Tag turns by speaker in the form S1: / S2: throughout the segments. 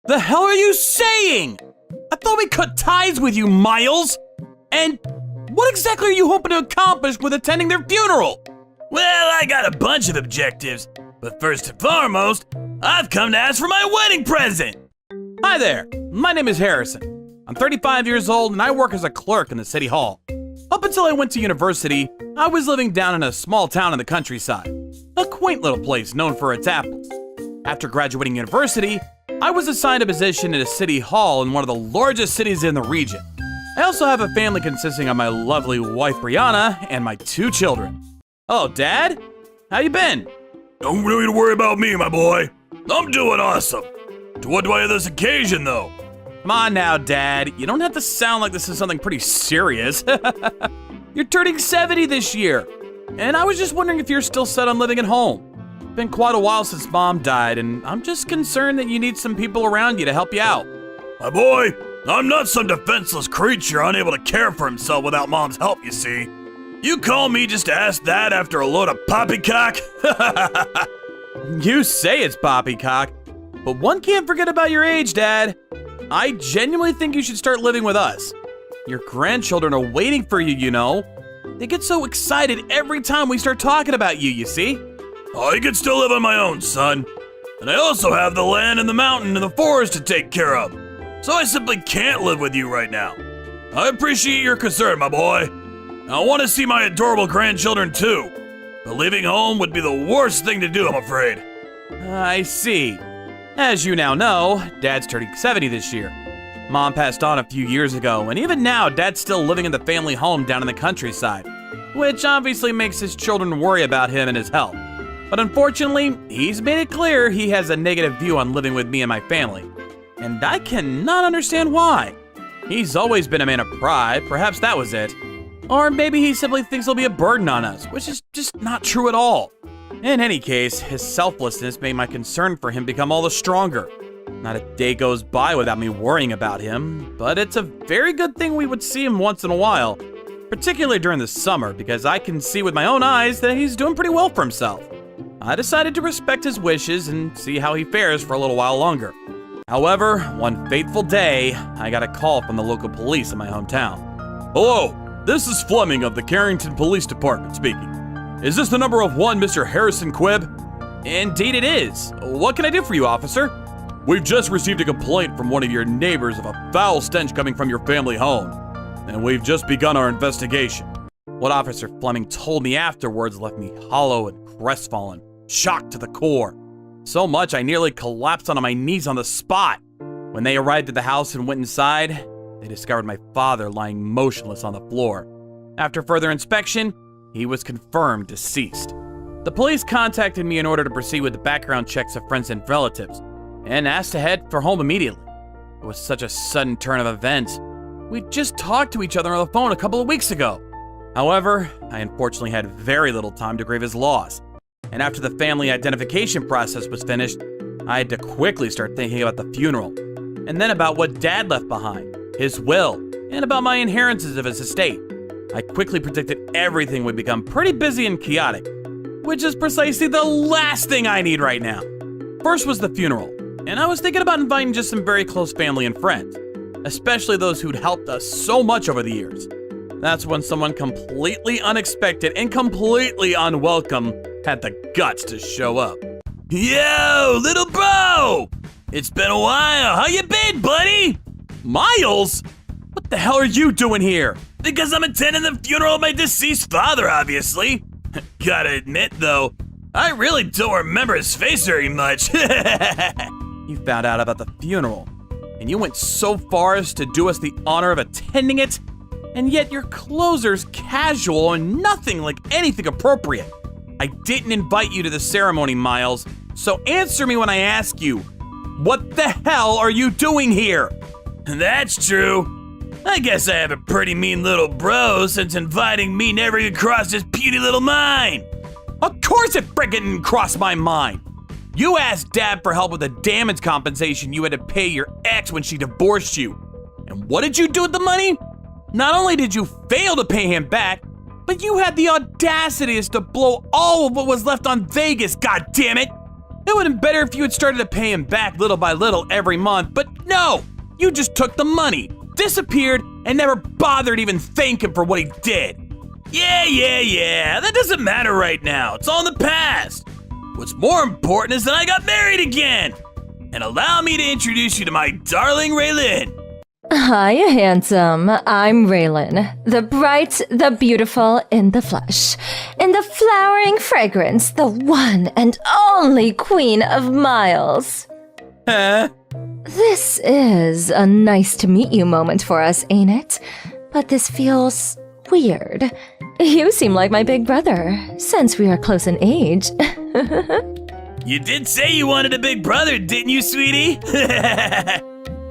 S1: The hell are you saying? I thought we cut ties with you, Miles. And what exactly are you hoping to accomplish with attending their funeral?
S2: Well, I got a bunch of objectives, but first and foremost, I've come to ask for my wedding present.
S1: Hi there, my name is Harrison. I'm 35 years old and I work as a clerk in the city hall. Up until I went to university, I was living down in a small town in the countryside, a quaint little place known for its apples. After graduating university, I was assigned a position in a city hall in one of the largest cities in the region. I also have a family consisting of my lovely wife Brianna and my 2 children. Oh, Dad? How you been?
S2: Don't really worry about me, my boy. I'm doing awesome. To what do I have this occasion, though?
S1: Come on now, Dad. You don't have to sound like this is something pretty serious. You're turning 70 this year, and I was just wondering if you're still set on living at home. It's been quite a while since Mom died, and I'm just concerned that you need some people around you to help you out.
S2: My boy, I'm not some defenseless creature unable to care for himself without Mom's help, you see. You call me just to ask that after a load of poppycock?
S1: You say it's poppycock, but one can't forget about your age, Dad. I genuinely think you should start living with us. Your grandchildren are waiting for you, you know. They get so excited every time we start talking about you, you see?
S2: I can still live on my own, son. And I also have the land and the mountain and the forest to take care of. So I simply can't live with you right now. I appreciate your concern, my boy. I want to see my adorable grandchildren too. But leaving home would be the worst thing to do, I'm afraid.
S1: I see. As you now know, Dad's turning 70 this year. Mom passed on a few years ago, and even now, Dad's still living in the family home down in the countryside, which obviously makes his children worry about him and his health. But unfortunately, he's made it clear he has a negative view on living with me and my family, and I cannot understand why. He's always been a man of pride, perhaps that was it. Or maybe he simply thinks he'll be a burden on us, which is just not true at all. In any case, his selflessness made my concern for him become all the stronger. Not a day goes by without me worrying about him, but it's a very good thing we would see him once in a while, particularly during the summer, because I can see with my own eyes that he's doing pretty well for himself. I decided to respect his wishes and see how he fares for a little while longer. However, one fateful day, I got a call from the local police in my hometown.
S2: Hello, this is Fleming of the Carrington Police Department speaking. Is this the number of one Mr. Harrison Quibb?
S1: Indeed it is. What can I do for you, officer?
S2: We've just received a complaint from one of your neighbors of a foul stench coming from your family home, and we've just begun our investigation.
S1: What Officer Fleming told me afterwards left me hollow and crestfallen, shocked to the core. So much I nearly collapsed onto my knees on the spot. When they arrived at the house and went inside, they discovered my father lying motionless on the floor. After further inspection, he was confirmed deceased. The police contacted me in order to proceed with the background checks of friends and relatives, and asked to head for home immediately. It was such a sudden turn of events. We just talked to each other on the phone a couple of weeks ago. However, I unfortunately had very little time to grieve his loss. And after the family identification process was finished, I had to quickly start thinking about the funeral, and then about what Dad left behind, his will, and about my inheritances of his estate. I quickly predicted everything would become pretty busy and chaotic, which is precisely the last thing I need right now. First was the funeral, and I was thinking about inviting just some very close family and friends, especially those who'd helped us so much over the years. That's when someone completely unexpected and completely unwelcome had the guts to show up.
S2: Yo, little bro! It's been a while. How you been, buddy?
S1: Miles? What the hell are you doing here?
S2: Because I'm attending the funeral of my deceased father, obviously. Gotta admit, though, I really don't remember his face very much.
S1: You found out about the funeral, and you went so far as to do us the honor of attending it, and yet your clothes are casual and nothing like anything appropriate. I didn't invite you to the ceremony, Miles, so answer me when I ask you. What the hell are you doing here?
S2: That's true. I guess I have a pretty mean little bro since inviting me never even crossed his puny little mind.
S1: Of course it frickin' didn't cross my mind. You asked Dad for help with the damage compensation you had to pay your ex when she divorced you. And what did you do with the money? Not only did you fail to pay him back, but you had the audacity to blow all of what was left on Vegas, goddammit! It would have been better if you had started to pay him back little by little every month, but no! You just took the money, disappeared, and never bothered even thank him for what he did.
S2: Yeah. That doesn't matter right now. It's all in the past. What's more important is that I got married again. And allow me to introduce you to my darling Raylin.
S3: Hi, handsome. I'm Raylan, the bright, the beautiful in the flesh, in the flowering fragrance, the one and only queen of Miles.
S1: Huh?
S3: This is a nice to meet you moment for us, ain't it? But this feels weird. You seem like my big brother, since we are close in age.
S2: You did say you wanted a big brother, didn't you, sweetie?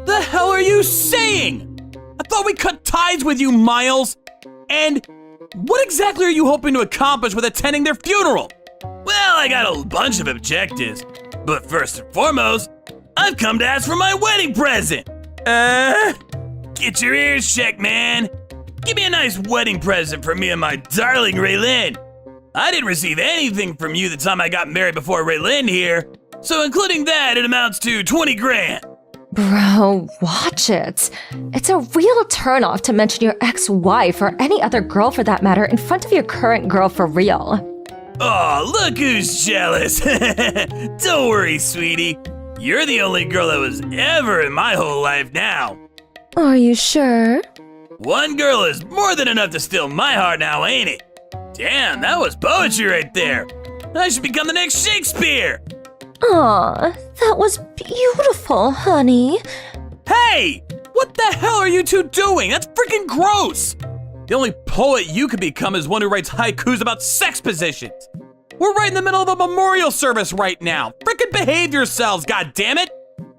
S1: The hell are you saying? I thought we cut ties with you, Miles. And what exactly are you hoping to accomplish with attending their funeral?
S2: Well, I got a bunch of objectives. But first and foremost, I've come to ask for my wedding present. Get your ears checked, man. Give me a nice wedding present for me and my darling Raylin. I didn't receive anything from you the time I got married before Raylin here. So including that, it amounts to 20 grand.
S3: Bro, watch it. It's a real turnoff to mention your ex-wife or any other girl for that matter in front of your current girl for real.
S2: Oh, look who's jealous. Don't worry, sweetie. You're the only girl that was ever in my whole life now.
S3: Are you sure?
S2: One girl is more than enough to steal my heart now, ain't it? Damn, that was poetry right there. I should become the next Shakespeare.
S3: Aw, that was beautiful, honey.
S1: Hey! What the hell are you two doing? That's freaking gross! The only poet you could become is one who writes haikus about sex positions. We're right in the middle of a memorial service right now. Freaking behave yourselves, goddammit!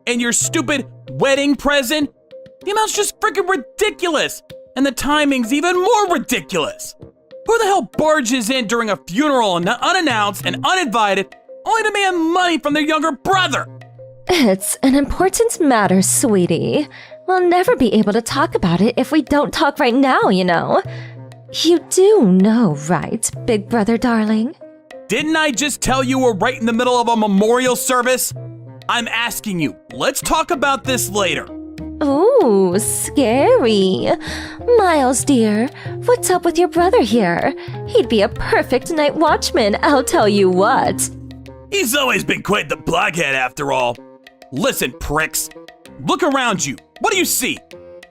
S1: And your stupid wedding present? The amount's just freaking ridiculous! And the timing's even more ridiculous! Who the hell barges in during a funeral and unannounced and uninvited only to demand money from their younger brother?
S3: It's an important matter, sweetie. We'll never be able to talk about it if we don't talk right now, you know. You do know, right, big brother darling?
S1: Didn't I just tell you we're right in the middle of a memorial service? I'm asking you, let's talk about this later.
S3: Ooh, scary. Miles, dear, what's up with your brother here? He'd be a perfect night watchman, I'll tell you what.
S2: He's always been quite the blockhead after all.
S1: Listen, pricks. Look around you. What do you see?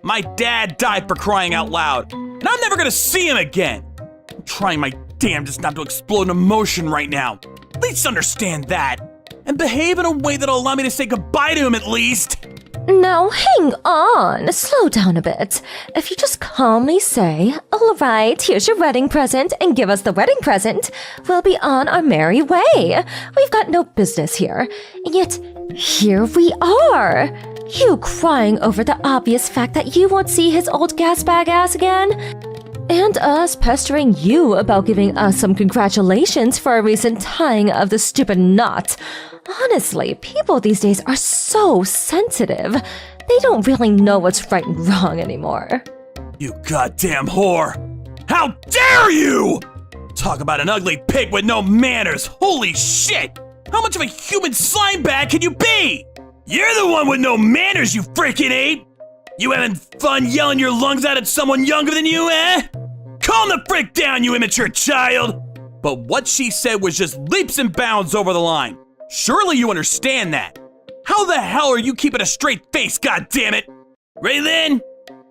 S1: My dad died for crying out loud, and I'm never gonna see him again. I'm trying my damnedest not to explode in emotion right now. At least understand that. And behave in a way that'll allow me to say goodbye to him at least.
S3: Now, hang on. Slow down a bit. If you just calmly say, all right, here's your wedding present, and give us the wedding present, we'll be on our merry way. We've got no business here. And yet, here we are. You crying over the obvious fact that you won't see his old gasbag ass again. And us pestering you about giving us some congratulations for a recent tying of the stupid knot. Honestly, people these days are so sensitive. They don't really know what's right and wrong anymore.
S2: You goddamn whore! How dare you! Talk about an ugly pig with no manners! Holy shit! How much of a human slime bag can you be? You're the one with no manners, you freaking ape! You having fun yelling your lungs out at someone younger than you, eh? Calm the frick down, you immature child!
S1: But what she said was just leaps and bounds over the line. Surely you understand that. How the hell are you keeping a straight face, goddammit?
S2: Raylin,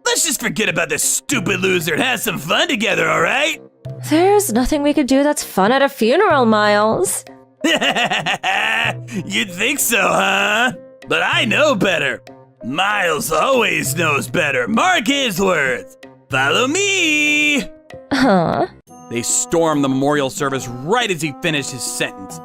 S2: let's just forget about this stupid loser and have some fun together, alright?
S3: There's nothing we could do that's fun at a funeral, Miles.
S2: You'd think so, huh? But I know better. Miles always knows better. Mark his words. Follow me.
S3: Huh?
S1: They stormed the memorial service right as he finished his sentence.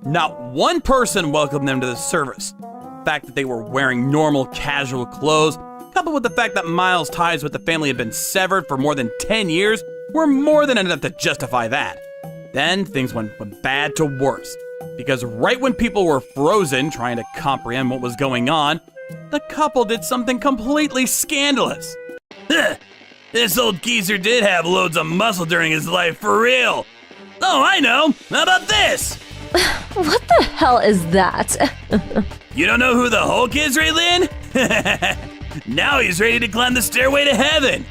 S1: Not one person welcomed them to the service. The fact that they were wearing normal, casual clothes, coupled with the fact that Miles' ties with the family had been severed for more than 10 years, were more than enough to justify that. Then things went from bad to worse, because right when people were frozen trying to comprehend what was going on, the couple did something completely scandalous.
S2: This old geezer did have loads of muscle during his life, for real. Oh, I know. How about this?
S3: What the hell is that?
S2: You don't know who the Hulk is, Raylin? Now he's ready to climb the stairway to heaven.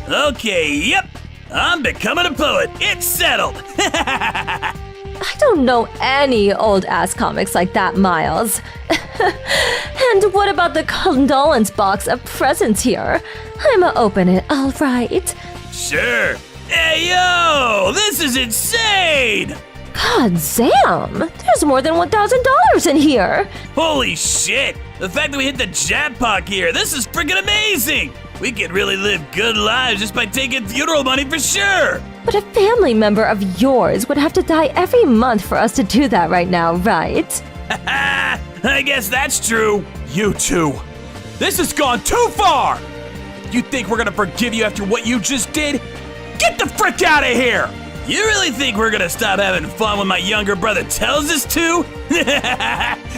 S2: Okay, yep. I'm becoming a poet. It's settled.
S3: I don't know any old-ass comics like that, Miles. And what about the condolence box of presents here? I'ma open it, all right.
S2: Sure. Hey, yo! This is insane!
S3: God damn! There's more than $1,000 in here!
S2: Holy shit! The fact that we hit the jackpot here, this is freaking amazing! We could really live good lives just by taking funeral money for sure!
S3: But a family member of yours would have to die every month for us to do that right now, right?
S2: Haha! I guess that's true.
S1: You two. This has gone too far! You think we're gonna forgive you after what you just did? Get the frick out of here!
S2: You really think we're gonna stop having fun when my younger brother tells us to?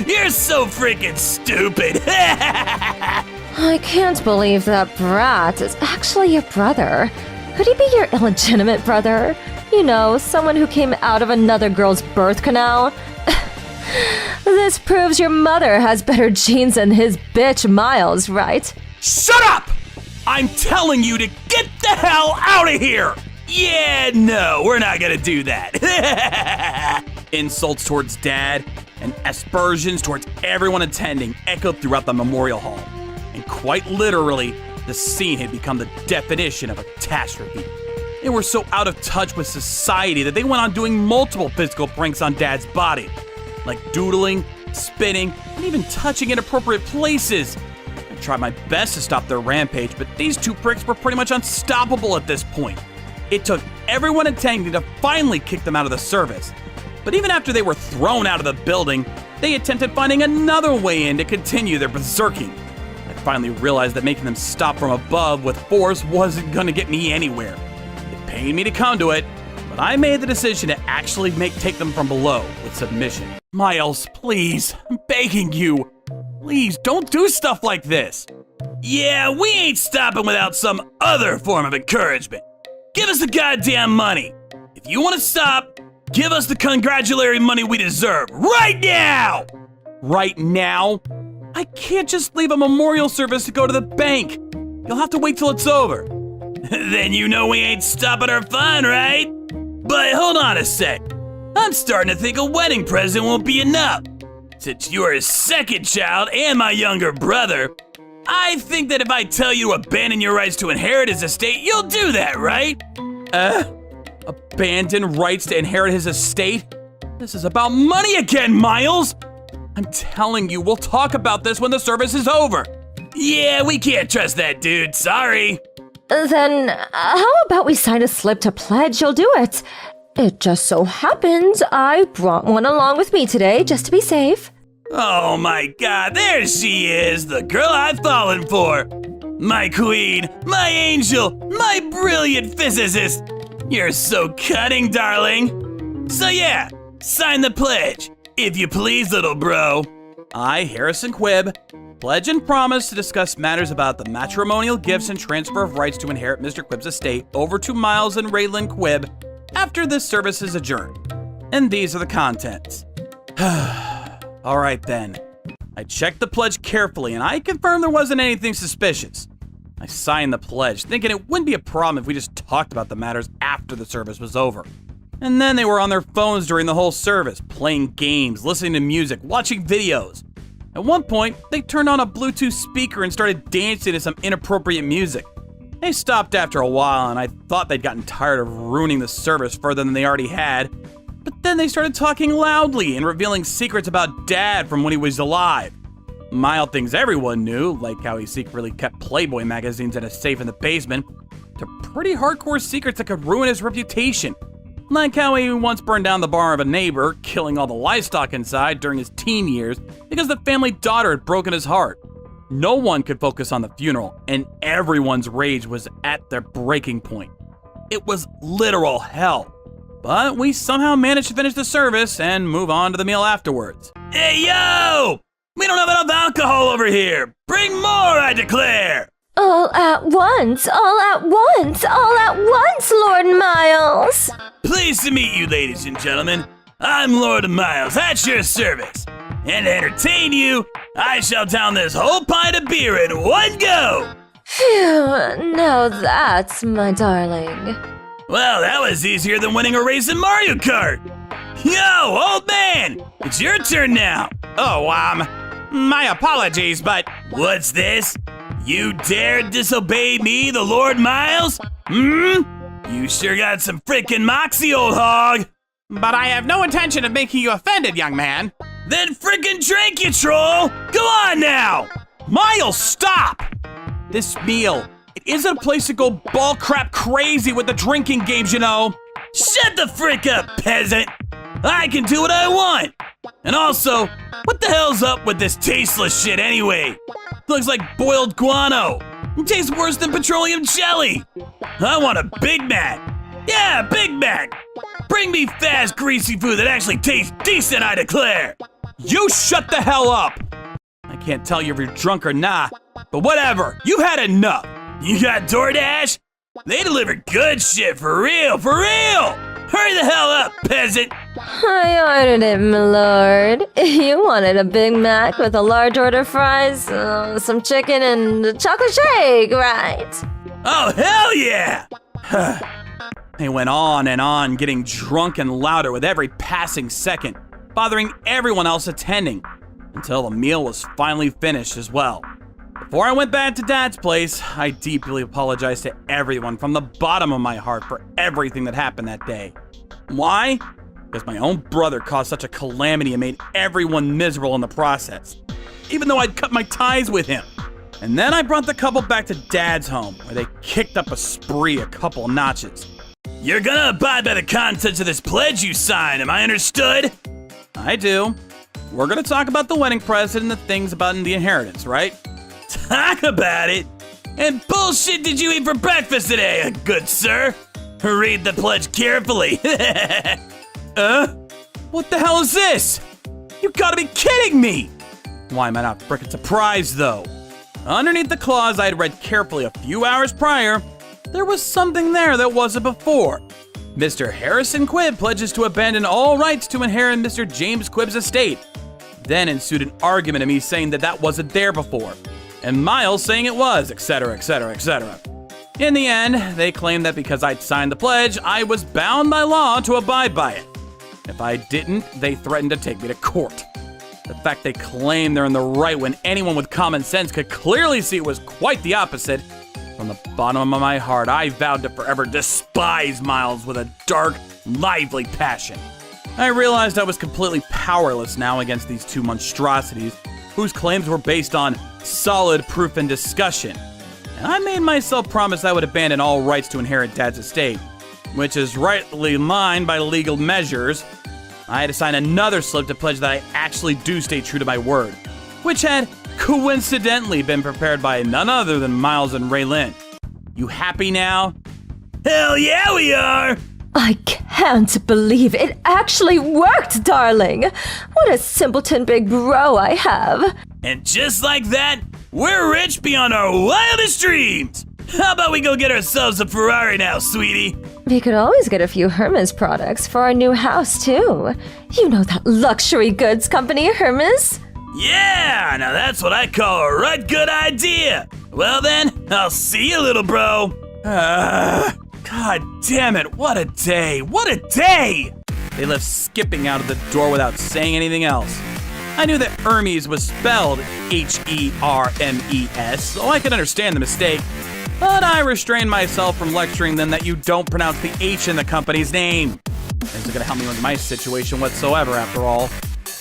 S2: You're so freaking stupid!
S3: I can't believe that brat is actually your brother. Could he be your illegitimate brother? You know, someone who came out of another girl's birth canal? This proves your mother has better genes than his bitch Miles, right?
S1: Shut up! I'm telling you to get the hell out of here!
S2: Yeah, no, we're not gonna do that.
S1: Insults towards Dad and aspersions towards everyone attending echoed throughout the memorial hall. And quite literally, the scene had become the definition of a catastrophe. They were so out of touch with society that they went on doing multiple physical pranks on Dad's body, like doodling, spitting, and even touching inappropriate places. I tried my best to stop their rampage, but these two pricks were pretty much unstoppable at this point. It took everyone attending to finally kick them out of the service. But even after they were thrown out of the building, they attempted finding another way in to continue their berserking. I finally realized that making them stop from above with force wasn't gonna get me anywhere. It pained me to come to it, but I made the decision to actually take them from below with submission. Miles, please, I'm begging you. Please, don't do stuff like this.
S2: Yeah, we ain't stopping without some other form of encouragement. Give us the goddamn money. If you want to stop, give us the congratulatory money we deserve right now!
S1: Right now? I can't just leave a memorial service to go to the bank. You'll have to wait till it's over.
S2: Then you know we ain't stopping our fun, right? But hold on a sec. I'm starting to think a wedding present won't be enough. Since you're his second child and my younger brother, I think that if I tell you to abandon your rights to inherit his estate, you'll do that, right?
S1: Abandon rights to inherit his estate? This is about money again, Miles! I'm telling you, we'll talk about this when the service is over.
S2: Yeah, we can't trust that dude, sorry.
S3: Then, how about we sign a slip to pledge you'll do it? It just so happens I brought one along with me today, just to be safe.
S2: Oh my god, there she is, the girl I've fallen for. My queen, my angel, my brilliant physicist. You're so cunning, darling. So yeah, sign the pledge, if you please, little bro.
S1: I, Harrison Quibb, pledge and promise to discuss matters about the matrimonial gifts and transfer of rights to inherit Mr. Quibb's estate over to Miles and Raylan Quibb after this service is adjourned. And these are the contents. All right then. I checked the pledge carefully and I confirmed there wasn't anything suspicious. I signed the pledge, thinking it wouldn't be a problem if we just talked about the matters after the service was over. And then they were on their phones during the whole service, playing games, listening to music, watching videos. At one point, they turned on a Bluetooth speaker and started dancing to some inappropriate music. They stopped after a while and I thought they'd gotten tired of ruining the service further than they already had. But then they started talking loudly and revealing secrets about Dad from when he was alive. Mild things everyone knew, like how he secretly kept Playboy magazines in a safe in the basement, to pretty hardcore secrets that could ruin his reputation. Like how he once burned down the barn of a neighbor, killing all the livestock inside during his teen years because the family daughter had broken his heart. No one could focus on the funeral, and everyone's rage was at their breaking point. It was literal hell. But we somehow managed to finish the service and move on to the meal afterwards.
S2: Hey, yo! We don't have enough alcohol over here! Bring more, I declare!
S3: All at once, all at once, all at once, Lord Miles!
S2: Pleased to meet you, ladies and gentlemen. I'm Lord Miles at your service. And to entertain you, I shall down this whole pint of beer in one go.
S3: Phew, now that's my darling.
S2: Well, that was easier than winning a race in Mario Kart. Yo, old man, it's your turn now.
S1: Oh, my apologies, but
S2: What's this? You dare disobey me, the Lord Miles? You sure got some frickin' moxie, old hog.
S1: I have no intention of making you offended, young man.
S2: Then frickin' drink, you troll! Go on now!
S1: Miles, stop! This meal, it isn't a place to go ball crap crazy with the drinking games, you know.
S2: Shut the frick up, peasant! I can do what I want! And also, what the hell's up with this tasteless shit anyway? Looks like boiled guano. It tastes worse than petroleum jelly. I want a Big Mac. Yeah, Big Mac. Bring me fast, greasy food that actually tastes decent, I declare.
S1: You shut the hell up! I can't tell you if you're drunk or not, but whatever, you've had enough.
S2: You got DoorDash? They deliver good shit, for real, for real! Hurry the hell up, peasant!
S3: I ordered it, my lord. You wanted a Big Mac with a large order of fries, some chicken, and a chocolate shake, right?
S2: Oh, hell yeah!
S1: They went on and on, getting drunk and louder with every passing second, bothering everyone else attending, until the meal was finally finished as well. Before I went back to Dad's place, I deeply apologized to everyone from the bottom of my heart for everything that happened that day. Why? Because my own brother caused such a calamity and made everyone miserable in the process, even though I'd cut my ties with him. And then I brought the couple back to Dad's home, where they kicked up a spree a couple notches.
S2: You're gonna abide by the contents of this pledge you signed, am I understood?
S1: I do. We're gonna talk about the wedding present and the things about the inheritance, right?
S2: Talk about it! And bullshit did you eat for breakfast today, good sir? Read the pledge carefully.
S1: What the hell is this? You gotta be kidding me! Why am I not frickin' surprised, though? Underneath the clause I'd read carefully a few hours prior, there was something there that wasn't before. Mr. Harrison Quibb pledges to abandon all rights to inherit Mr. James Quibb's estate. Then ensued an argument of me saying that wasn't there before, and Miles saying it was, etc., etc., etc. In the end, they claimed that because I'd signed the pledge, I was bound by law to abide by it. If I didn't, they threatened to take me to court. The fact they claim they're in the right when anyone with common sense could clearly see it was quite the opposite. From the bottom of my heart, I vowed to forever despise Miles with a dark, lively passion. I realized I was completely powerless now against these two monstrosities, whose claims were based on solid proof and discussion. And I made myself promise I would abandon all rights to inherit Dad's estate, which is rightly mine by legal measures. I had to sign another slip to pledge that I actually do stay true to my word, which had coincidentally been prepared by none other than Miles and Raylyn. You happy now?
S2: Hell yeah, we are!
S3: I can't believe it actually worked, darling. What a simpleton big bro I have.
S2: And just like that, we're rich beyond our wildest dreams! How about we go get ourselves a Ferrari now, sweetie?
S3: We could always get a few Hermes products for our new house, too. You know that luxury goods company, Hermes?
S2: Yeah, now that's what I call a right good idea. Well then, I'll see you, little bro.
S1: God damn it, what a day, what a day! They left skipping out of the door without saying anything else. I knew that Hermes was spelled Hermes, so I could understand the mistake, but I restrained myself from lecturing them that you don't pronounce the H in the company's name. This isn't gonna help me with my situation whatsoever, after all.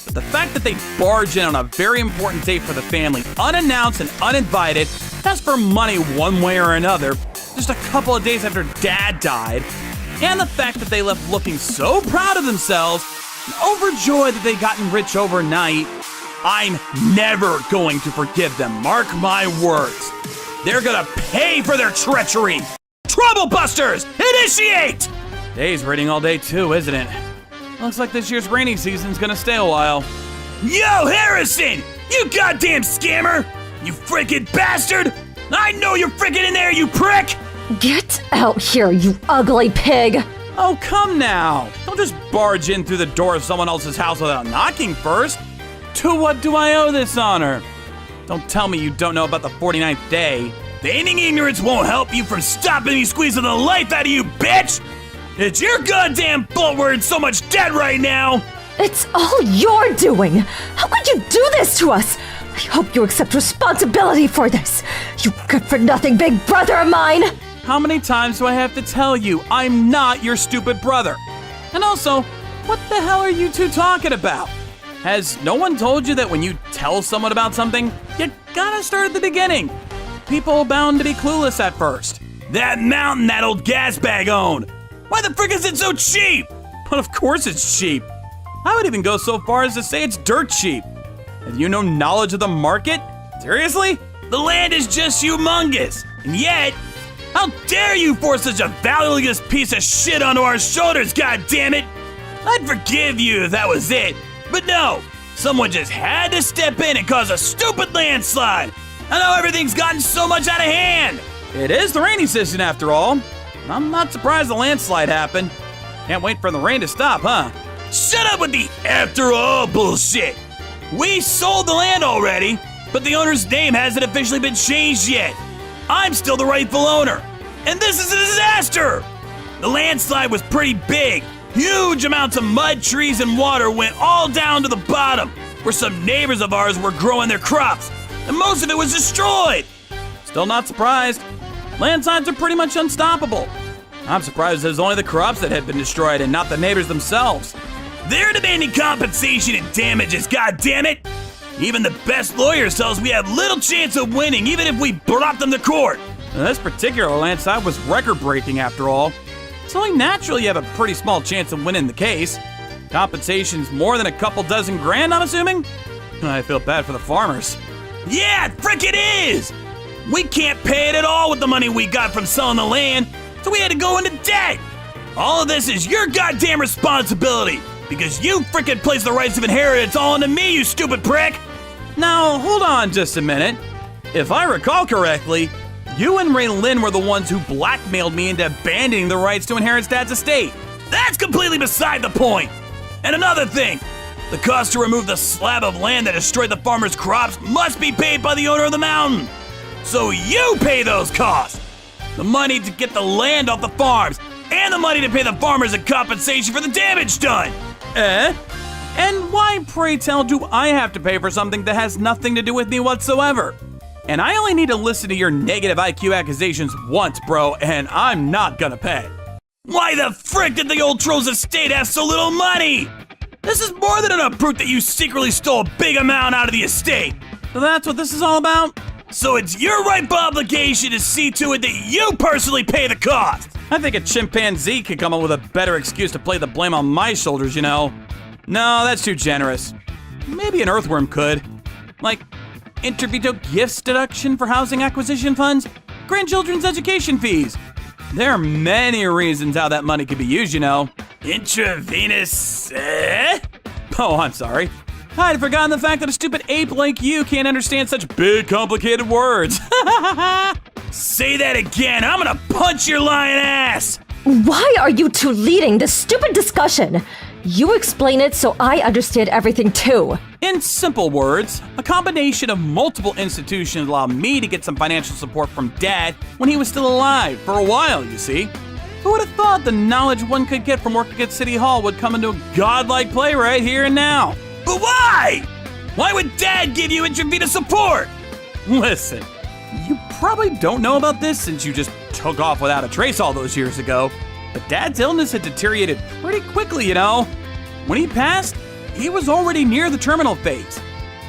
S1: But the fact that they barged in on a very important date for the family, unannounced and uninvited, asked for money one way or another, just a couple of days after Dad died, and the fact that they left looking so proud of themselves and overjoyed that they'd gotten rich overnight, I'm never going to forgive them, mark my words. They're gonna pay for their treachery! Troublebusters, initiate! Day's raining all day too, isn't it? Looks like this year's rainy season's gonna stay a while.
S2: Yo, Harrison! You goddamn scammer! You freaking bastard! I know you're freaking in there, you prick!
S3: Get out here, you ugly pig!
S1: Oh, come now. Don't just barge in through the door of someone else's house without knocking first. To what do I owe this honor? Don't tell me you don't know about the 49th day.
S2: Feigning ignorance won't help you from stopping me squeezing the life out of you, bitch! It's your goddamn fault we're in so much debt right now!
S3: It's all your doing! How could you do this to us? I hope you accept responsibility for this, you good-for-nothing big brother of mine!
S1: How many times do I have to tell you I'm not your stupid brother? And also, what the hell are you two talking about? Has no one told you that when you tell someone about something, you gotta start at the beginning? People are bound to be clueless at first.
S2: That mountain that old gas bag owned! Why the frick is it so cheap?
S1: But of course it's cheap. I would even go so far as to say it's dirt cheap. Have you no knowledge of the market? Seriously?
S2: The land is just humongous, and yet, how dare you force such a valueless piece of shit onto our shoulders, goddammit! I'd forgive you if that was it, but no! Someone just had to step in and cause a stupid landslide! I know everything's gotten so much out of hand!
S1: It is the rainy season after all. I'm not surprised the landslide happened. Can't wait for the rain to stop, huh?
S2: Shut up with the after all bullshit! We sold the land already, but the owner's name hasn't officially been changed yet. I'm still the rightful owner, and this is a disaster! The landslide was pretty big. Huge amounts of mud, trees, and water went all down to the bottom, where some neighbors of ours were growing their crops, and most of it was destroyed.
S1: Still not surprised. Landslides are pretty much unstoppable. I'm surprised there's only the crops that had been destroyed and not the neighbors themselves.
S2: They're demanding compensation and damages, goddammit! Even the best lawyer tells we have little chance of winning, even if we brought them to court.
S1: And this particular landslide was record-breaking after all. It's only natural you have a pretty small chance of winning the case. Compensation's more than a couple dozen grand, I'm assuming? I feel bad for the farmers.
S2: Yeah, frick it is! We can't pay it at all with the money we got from selling the land, so we had to go into debt. All of this is your goddamn responsibility, because you frickin' placed the rights of inheritance all onto me, you stupid prick!
S1: Now, hold on just a minute. If I recall correctly, you and Ray Lynn were the ones who blackmailed me into abandoning the rights to inherit Dad's estate.
S2: That's completely beside the point! And another thing, the cost to remove the slab of land that destroyed the farmer's crops must be paid by the owner of the mountain. So you pay those costs! The money to get the land off the farms, and the money to pay the farmers a compensation for the damage done!
S1: And why, pray tell, do I have to pay for something that has nothing to do with me whatsoever? And I only need to listen to your negative IQ accusations once, bro, and I'm not gonna pay.
S2: Why the frick did the old troll's estate have so little money? This is more than enough proof that you secretly stole a big amount out of the estate.
S1: So that's what this is all about?
S2: So it's your rightful obligation to see to it that you personally pay the cost.
S1: I think a chimpanzee could come up with a better excuse to play the blame on my shoulders, you know. No, that's too generous. Maybe an earthworm could. Like, interveto gifts deduction for housing acquisition funds, grandchildren's education fees. There are many reasons how that money could be used, you know.
S2: Intravenous,
S1: Oh, I'm sorry. I'd forgotten the fact that a stupid ape like you can't understand such big, complicated words.
S2: Say that again, I'm gonna punch your lying ass!
S3: Why are you two leading this stupid discussion? You explain it so I understand everything too.
S1: In simple words, a combination of multiple institutions allowed me to get some financial support from Dad when he was still alive, for a while, you see. Who would have thought the knowledge one could get from working at City Hall would come into a godlike play right here and now?
S2: But why? Why would Dad give you intravenous support?
S1: Listen, you probably don't know about this since you just took off without a trace all those years ago, but Dad's illness had deteriorated pretty quickly, you know. When he passed, he was already near the terminal phase,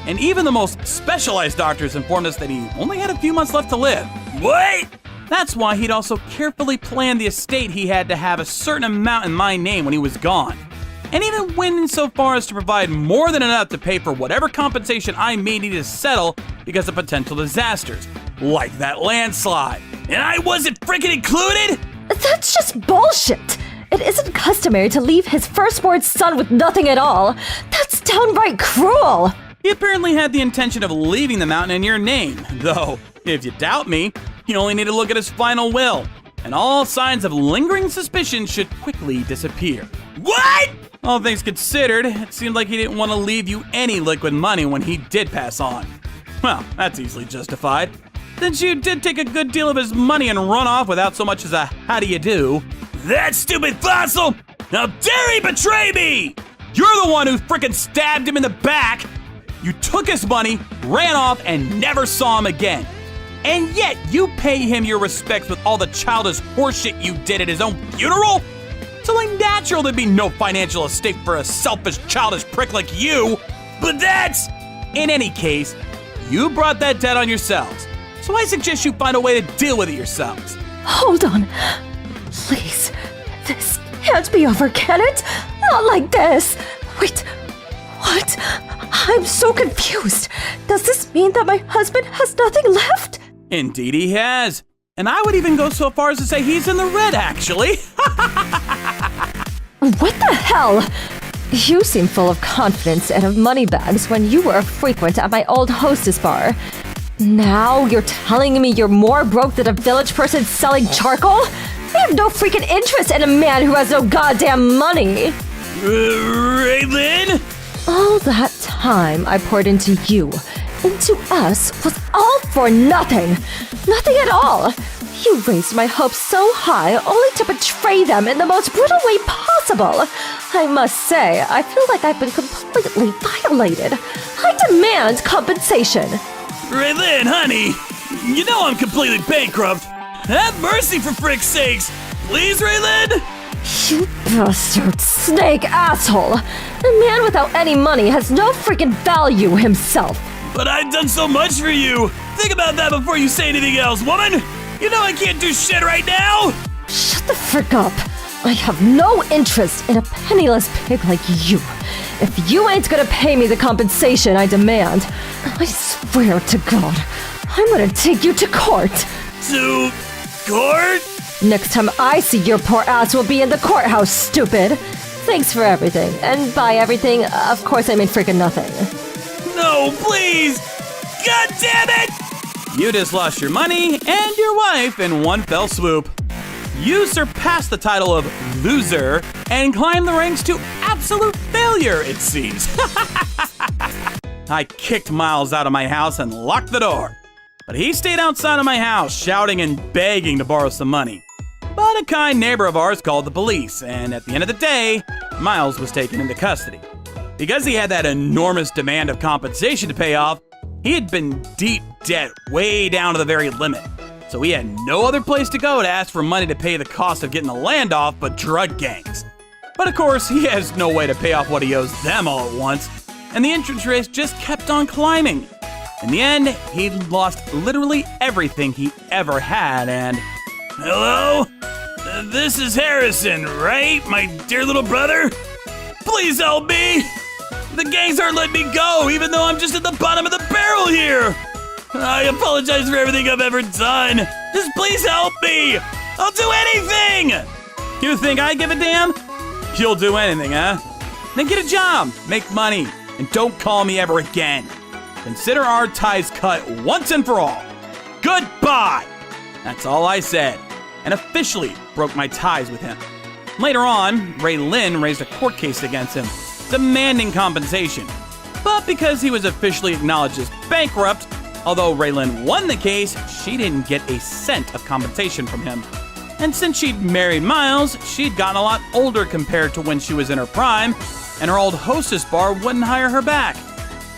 S1: and even the most specialized doctors informed us that he only had a few months left to live.
S2: What?
S1: That's why he'd also carefully planned the estate he had to have a certain amount in my name when he was gone, and even went so far as to provide more than enough to pay for whatever compensation I may need to settle because of potential disasters, like that landslide.
S2: And I wasn't freaking included?
S3: That's just bullshit. It isn't customary to leave his firstborn son with nothing at all. That's downright cruel.
S1: He apparently had the intention of leaving the mountain in your name, though, if you doubt me, you only need to look at his final will. and all signs of lingering suspicion should quickly disappear.
S2: What?
S1: All things considered, it seemed like he didn't want to leave you any liquid money when he did pass on. Well, that's easily justified, since you did take a good deal of his money and run off without so much as a how do you do.
S2: That stupid fossil! How dare he betray me!
S1: You're the one who freaking stabbed him in the back. You took his money, ran off, and never saw him again. And yet you pay him your respects with all the childish horseshit you did at his own funeral? It's only natural there'd be no financial estate for a selfish, childish prick like you.
S2: But that's...
S1: In any case, you brought that debt on yourselves. So I suggest you find a way to deal with it yourselves.
S3: Hold on. Please. This can't be over, can it? Not like this. Wait. What? I'm so confused. Does this mean that my husband has nothing left?
S1: Indeed he has. And I would even go so far as to say he's in the red, actually.
S3: What the hell? You seem full of confidence and of money bags when you were a frequent at my old hostess bar. Now you're telling me you're more broke than a village person selling charcoal? I have no freaking interest in a man who has no goddamn money.
S2: Raylan?
S3: All that time I poured into you, into us, was all for nothing. Nothing at all. You raised my hopes so high only to betray them in the most brutal way possible. I must say, I feel like I've been completely violated. I demand compensation.
S2: Raylan, honey, you know I'm completely bankrupt. Have mercy for frick's sakes. Please, Raylan?
S3: You bastard snake asshole. A man without any money has no freaking value himself.
S2: But I've done so much for you. Think about that before you say anything else, woman. You know I can't do shit right now.
S3: Shut the frick up. I have no interest in a penniless pig like you. If you ain't gonna pay me the compensation I demand, I swear to God, I'm gonna take you to court.
S2: To court?
S3: Next time I see your poor ass will be in the courthouse, stupid. Thanks for everything. And by everything, of course I mean freaking nothing.
S2: No, please. God damn it!
S1: You just lost your money and your wife in one fell swoop. You surpassed the title of loser and climbed the ranks to absolute failure, it seems. I kicked Miles out of my house and locked the door. But he stayed outside of my house, shouting and begging to borrow some money. But a kind neighbor of ours called the police, and at the end of the day, Miles was taken into custody. Because he had that enormous demand of compensation to pay off, he had been deep debt way down to the very limit. So he had no other place to go to ask for money to pay the cost of getting the land off but drug gangs. But of course, he has no way to pay off what he owes them all at once, and the interest rates just kept on climbing. In the end, he lost literally everything he ever had, and...
S2: Hello? This is Harrison, right? My dear little brother? Please help me! The gangs aren't letting me go, even though I'm just at the bottom of the barrel here! I apologize for everything I've ever done. Just please help me! I'll do anything!
S1: You think I give a damn? You'll do anything, huh? Then get a job, make money, and don't call me ever again. Consider our ties cut once and for all. Goodbye! That's all I said, and officially broke my ties with him. Later on, Ray Lynn raised a court case against him, demanding compensation. But because he was officially acknowledged as bankrupt, although Ray Lynn won the case, she didn't get a cent of compensation from him. And since she'd married Miles, she'd gotten a lot older compared to when she was in her prime, and her old hostess bar wouldn't hire her back.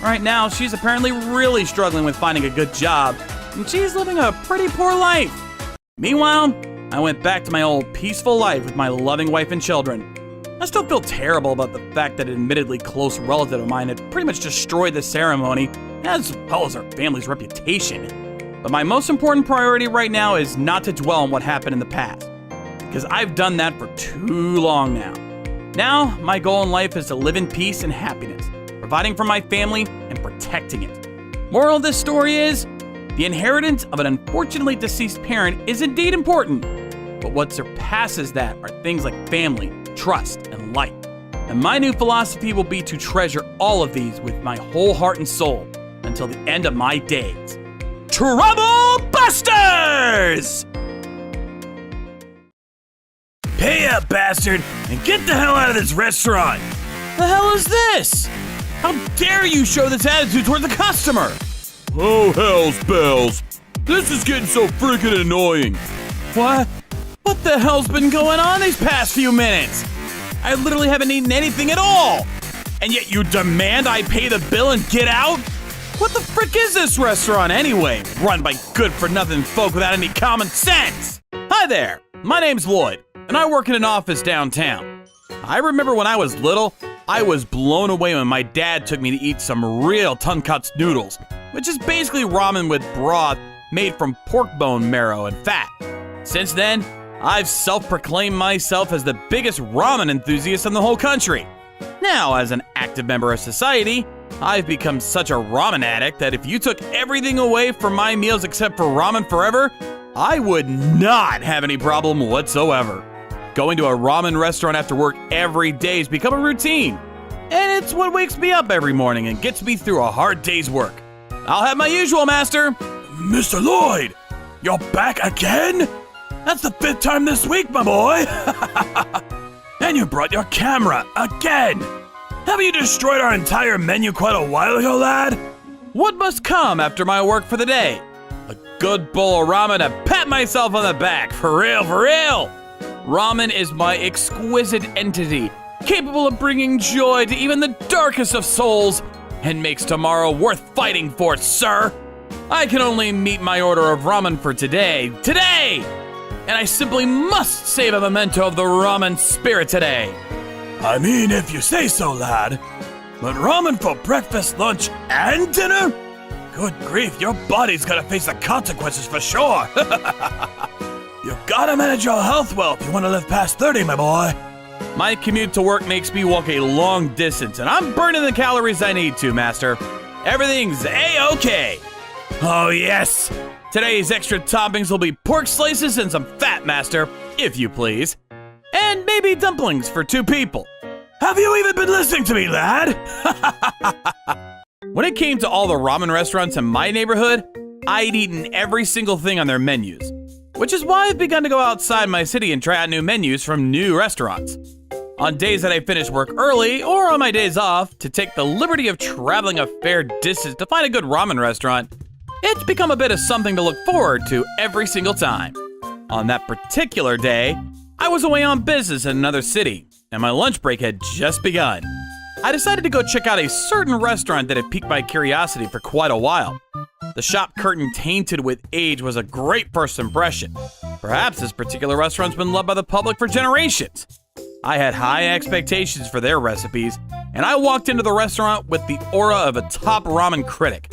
S1: Right now, she's apparently really struggling with finding a good job, and she's living a pretty poor life. Meanwhile, I went back to my old peaceful life with my loving wife and children. I still feel terrible about the fact that an admittedly close relative of mine had pretty much destroyed the ceremony, as well as our family's reputation. But my most important priority right now is not to dwell on what happened in the past, because I've done that for too long now. Now, my goal in life is to live in peace and happiness, providing for my family and protecting it. Moral of this story is, the inheritance of an unfortunately deceased parent is indeed important, but what surpasses that are things like family, trust, and life. And my new philosophy will be to treasure all of these with my whole heart and soul until the end of my days. Trouble Busters!
S2: Pay up, bastard, and get the hell out of this restaurant!
S1: The hell is this? How dare you show this attitude toward the customer?
S2: Oh, hell's bells. This is getting so freaking annoying.
S1: What? What the hell's been going on these past few minutes? I literally haven't eaten anything at all. And yet you demand I pay the bill and get out? What the frick is this restaurant anyway? Run by good-for-nothing folk without any common sense. Hi there, my name's Lloyd, and I work in an office downtown. I remember when I was little, I was blown away when my dad took me to eat some real tonkatsu noodles, which is basically ramen with broth made from pork bone marrow and fat. Since then, I've self-proclaimed myself as the biggest ramen enthusiast in the whole country. Now, as an active member of society, I've become such a ramen addict that if you took everything away from my meals except for ramen forever, I would not have any problem whatsoever. Going to a ramen restaurant after work every day has become a routine, and it's what wakes me up every morning and gets me through a hard day's work. I'll have my usual, master.
S2: Mr. Lloyd, you're back again? That's the 5th time this week, my boy. And you brought your camera again. Haven't you destroyed our entire menu quite a while ago, lad?
S1: What must come after my work for the day? A good bowl of ramen to pat myself on the back. For real, for real. Ramen is my exquisite entity, capable of bringing joy to even the darkest of souls, and makes tomorrow worth fighting for, sir. I can only meet my order of ramen for today, and I simply must save a memento of the ramen spirit today.
S2: I mean, if you say so, lad. But ramen for breakfast, lunch, and dinner? Good grief, your body's gonna face the consequences for sure. You gotta manage your health well if you want to live past 30, my boy.
S1: My commute to work makes me walk a long distance, and I'm burning the calories I need to, master. Everything's A-okay.
S2: Oh, yes.
S1: Today's extra toppings will be pork slices and some fat, master, if you please. And maybe dumplings for 2 people.
S2: Have you even been listening to me, lad?
S1: When it came to all the ramen restaurants in my neighborhood, I'd eaten every single thing on their menus, which is why I've begun to go outside my city and try out new menus from new restaurants. On days that I finish work early, or on my days off, to take the liberty of traveling a fair distance to find a good ramen restaurant, it's become a bit of something to look forward to every single time. On that particular day, I was away on business in another city, and my lunch break had just begun. I decided to go check out a certain restaurant that had piqued my curiosity for quite a while. The shop curtain tainted with age was a great first impression. Perhaps this particular restaurant's been loved by the public for generations. I had high expectations for their recipes, and I walked into the restaurant with the aura of a top ramen critic.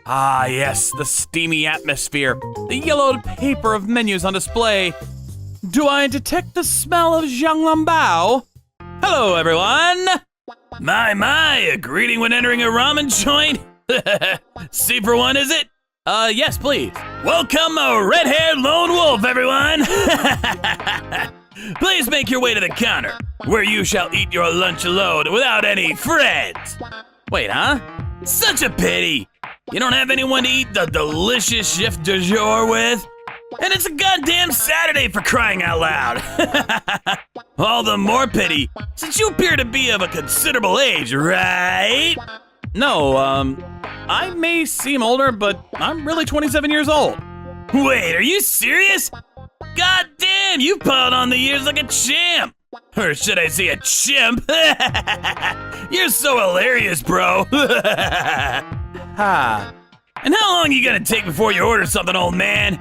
S1: Ah yes, the steamy atmosphere, the yellowed paper of menus on display. Do I detect the smell of Jianglambao? Hello, everyone!
S2: My, a greeting when entering a ramen joint? C for one, is it?
S1: Yes, please.
S2: Welcome, a red-haired lone wolf, everyone! Please make your way to the counter, where you shall eat your lunch alone without any friends.
S1: Wait, huh?
S2: Such a pity! You don't have anyone to eat the delicious chef du jour with? And it's a goddamn Saturday, for crying out loud! All the more pity, since you appear to be of a considerable age, right?
S1: No, I may seem older, but I'm really 27 years old.
S2: Wait, are you serious? God damn, you piled on the years like a champ! Or should I say a chimp? You're so hilarious, bro!
S1: Ha.
S2: And how long you gonna take before you order something, old man?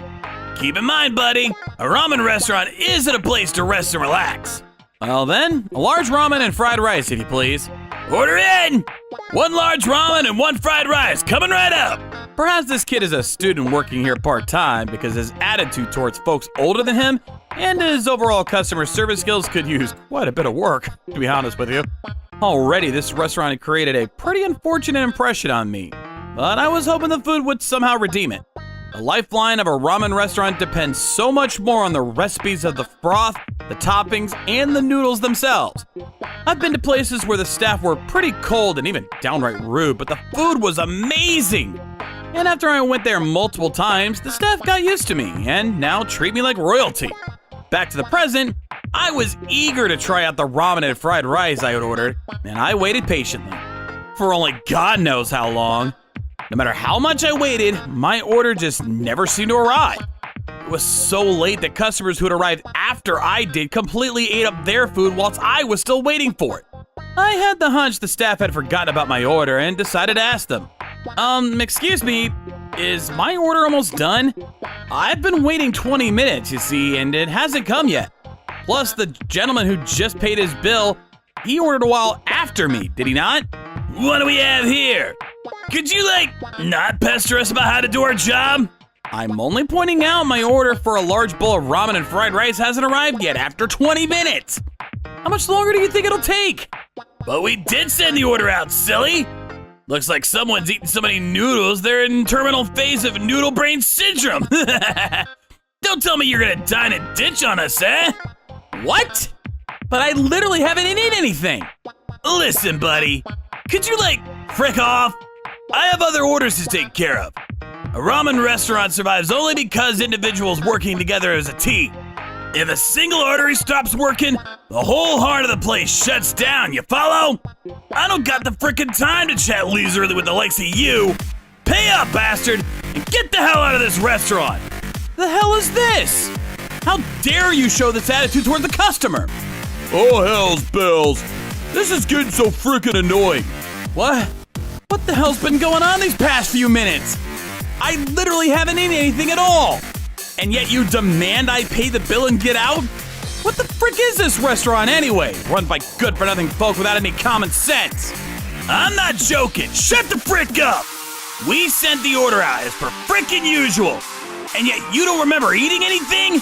S2: Keep in mind, buddy, a ramen restaurant isn't a place to rest and relax.
S1: Well then, a large ramen and fried rice, if you please.
S2: Order in! 1 large ramen and 1 fried rice, coming right up!
S1: Perhaps this kid is a student working here part-time because his attitude towards folks older than him and his overall customer service skills could use quite a bit of work, to be honest with you. Already, this restaurant had created a pretty unfortunate impression on me, but I was hoping the food would somehow redeem it. The lifeline of a ramen restaurant depends so much more on the recipes of the broth, the toppings, and the noodles themselves. I've been to places where the staff were pretty cold and even downright rude, but the food was amazing. And after I went there multiple times, the staff got used to me and now treat me like royalty. Back to the present, I was eager to try out the ramen and fried rice I had ordered, and I waited patiently. For only God knows how long. No matter how much I waited, my order just never seemed to arrive. It was so late that customers who had arrived after I did completely ate up their food whilst I was still waiting for it. I had the hunch the staff had forgotten about my order and decided to ask them. Excuse me, is my order almost done? I've been waiting 20 minutes, you see, and it hasn't come yet. Plus, the gentleman who just paid his bill, he ordered a while after me, did he not?
S2: What do we have here? Could you, not pester us about how to do our job?
S1: I'm only pointing out my order for a large bowl of ramen and fried rice hasn't arrived yet after 20 minutes. How much longer do you think it'll take?
S2: But we did send the order out, silly. Looks like someone's eaten so many noodles, they're in terminal phase of noodle brain syndrome. Don't tell me you're gonna dine a ditch on us, eh?
S1: What? But I literally haven't eaten anything.
S2: Listen, buddy, could you, frick off? I have other orders to take care of. A ramen restaurant survives only because individuals working together as a team. If a single artery stops working, the whole heart of the place shuts down, you follow? I don't got the frickin' time to chat leisurely with the likes of you. Pay up, bastard, and get the hell out of this restaurant.
S1: The hell is this? How dare you show this attitude toward the customer?
S2: Oh, hell's bells. This is getting so frickin' annoying.
S1: What? What the hell's been going on these past few minutes? I literally haven't eaten anything at all. And yet you demand I pay the bill and get out? What the frick is this restaurant anyway? Run by good-for-nothing folk without any common sense.
S2: I'm not joking. Shut the frick up. We sent the order out as per frickin' usual. And yet you don't remember eating anything?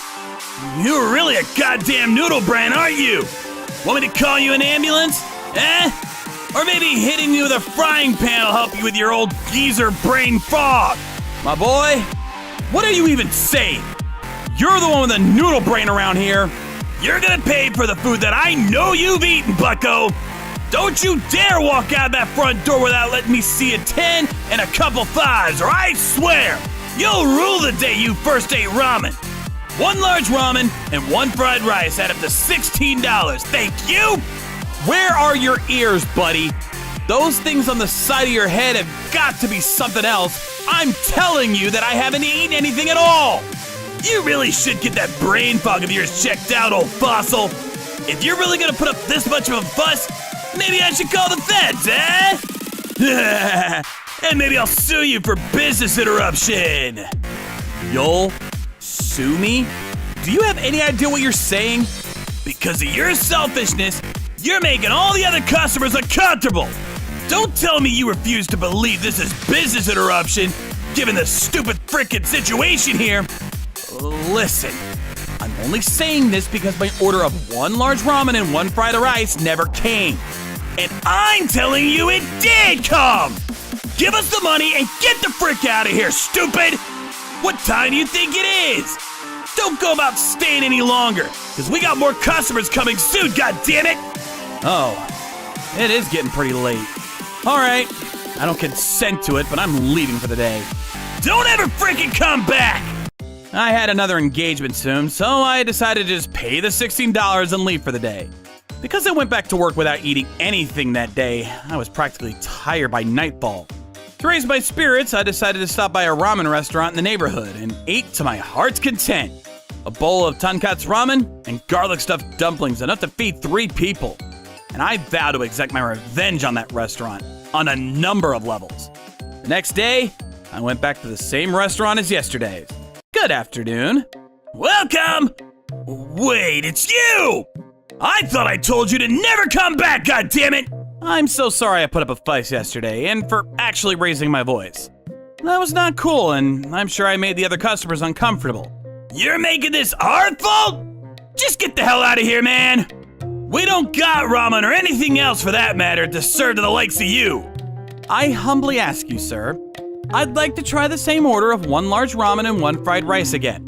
S2: You're really a goddamn noodle brain, aren't you? Want me to call you an ambulance? Eh? Or maybe hitting you with a frying pan will help you with your old geezer brain fog.
S1: My boy, what are you even saying? You're the one with a noodle brain around here.
S2: You're gonna pay for the food that I know you've eaten, bucko. Don't you dare walk out that front door without letting me see a 10 and a couple 5s, or I swear, you'll rule the day you first ate ramen. 1 large ramen and 1 fried rice add up to $16, thank you.
S1: Where are your ears, buddy? Those things on the side of your head have got to be something else. I'm telling you that I haven't eaten anything at all.
S2: You really should get that brain fog of yours checked out, old fossil. If you're really gonna put up this much of a fuss, maybe I should call the feds, eh? And maybe I'll sue you for business interruption.
S1: You'll sue me? Do you have any idea what you're saying?
S2: Because of your selfishness, you're making all the other customers uncomfortable. Don't tell me you refuse to believe this is business interruption, given the stupid frickin' situation here.
S1: Listen, I'm only saying this because my order of 1 large ramen and 1 fried rice never came.
S2: And I'm telling you it did come! Give us the money and get the frick out of here, stupid! What time do you think it is? Don't go about staying any longer, because we got more customers coming soon, goddammit!
S1: Oh, it is getting pretty late. All right, I don't consent to it, but I'm leaving for the day.
S2: Don't ever frickin' come back!
S1: I had another engagement soon, so I decided to just pay the $16 and leave for the day. Because I went back to work without eating anything that day, I was practically tired by nightfall. To raise my spirits, I decided to stop by a ramen restaurant in the neighborhood and ate to my heart's content. A bowl of tonkatsu ramen and garlic-stuffed dumplings, enough to feed 3 people. And I vow to exact my revenge on that restaurant, on a number of levels. The next day, I went back to the same restaurant as yesterday's. Good afternoon.
S2: Welcome! Wait, it's you! I thought I told you to never come back, goddammit!
S1: I'm so sorry I put up a fuss yesterday, and for actually raising my voice. That was not cool, and I'm sure I made the other customers uncomfortable.
S2: You're making this our fault? Just get the hell out of here, man! We don't got ramen or anything else for that matter to serve to the likes of you.
S1: I humbly ask you, sir. I'd like to try the same order of 1 large ramen and 1 fried rice again.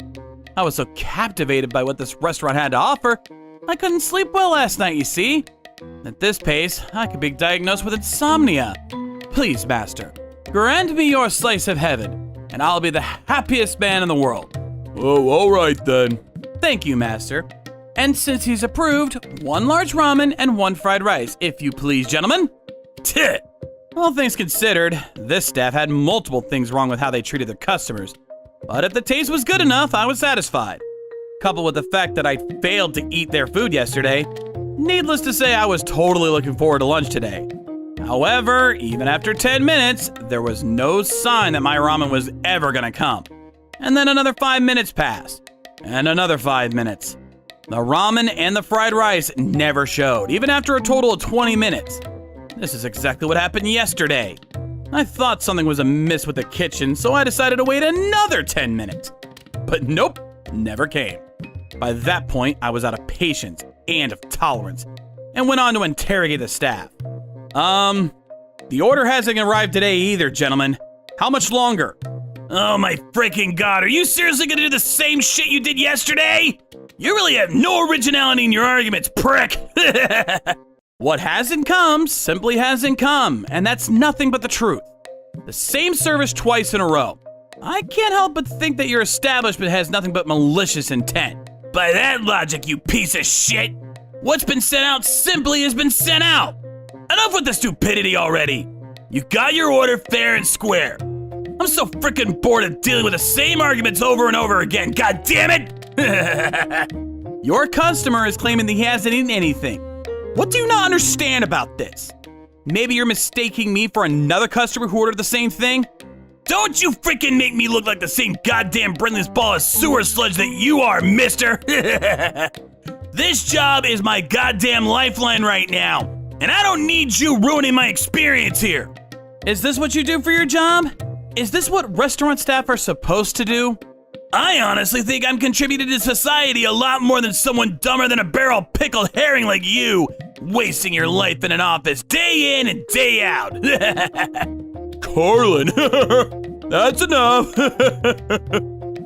S1: I was so captivated by what this restaurant had to offer, I couldn't sleep well last night, you see. At this pace, I could be diagnosed with insomnia. Please, master, grant me your slice of heaven, and I'll be the happiest man in the world.
S2: Oh, all right then.
S1: Thank you, master. And since he's approved, 1 large ramen and 1 fried rice, if you please, gentlemen.
S2: Tit.
S1: All things considered, this staff had multiple things wrong with how they treated their customers. But if the taste was good enough, I was satisfied. Coupled with the fact that I failed to eat their food yesterday, needless to say, I was totally looking forward to lunch today. However, even after 10 minutes, there was no sign that my ramen was ever gonna come. And then another 5 minutes passed, and another 5 minutes. The ramen and the fried rice never showed, even after a total of 20 minutes. This is exactly what happened yesterday. I thought something was amiss with the kitchen, so I decided to wait another 10 minutes. But nope, never came. By that point, I was out of patience and of tolerance, and went on to interrogate the staff. The order hasn't arrived today either, gentlemen. How much longer?
S2: Oh my freaking god, are you seriously gonna do the same shit you did yesterday? You really have no originality in your arguments, prick!
S1: What hasn't come simply hasn't come, and that's nothing but the truth. The same service twice in a row. I can't help but think that your establishment has nothing but malicious intent.
S2: By that logic, you piece of shit! What's been sent out simply has been sent out! Enough with the stupidity already! You got your order fair and square. I'm so freaking bored of dealing with the same arguments over and over again, god damn it!
S1: Your customer is claiming that he hasn't eaten anything. What do you not understand about this? Maybe you're mistaking me for another customer who ordered the same thing?
S2: Don't you freaking make me look like the same goddamn brainless ball of sewer sludge that you are, mister! This job is my goddamn lifeline right now, and I don't need you ruining my experience here!
S1: Is this what you do for your job? Is this what restaurant staff are supposed to do?
S2: I honestly think I'm contributing to society a lot more than someone dumber than a barrel of pickled herring like you, wasting your life in an office day in and day out.
S4: Carlin, that's enough.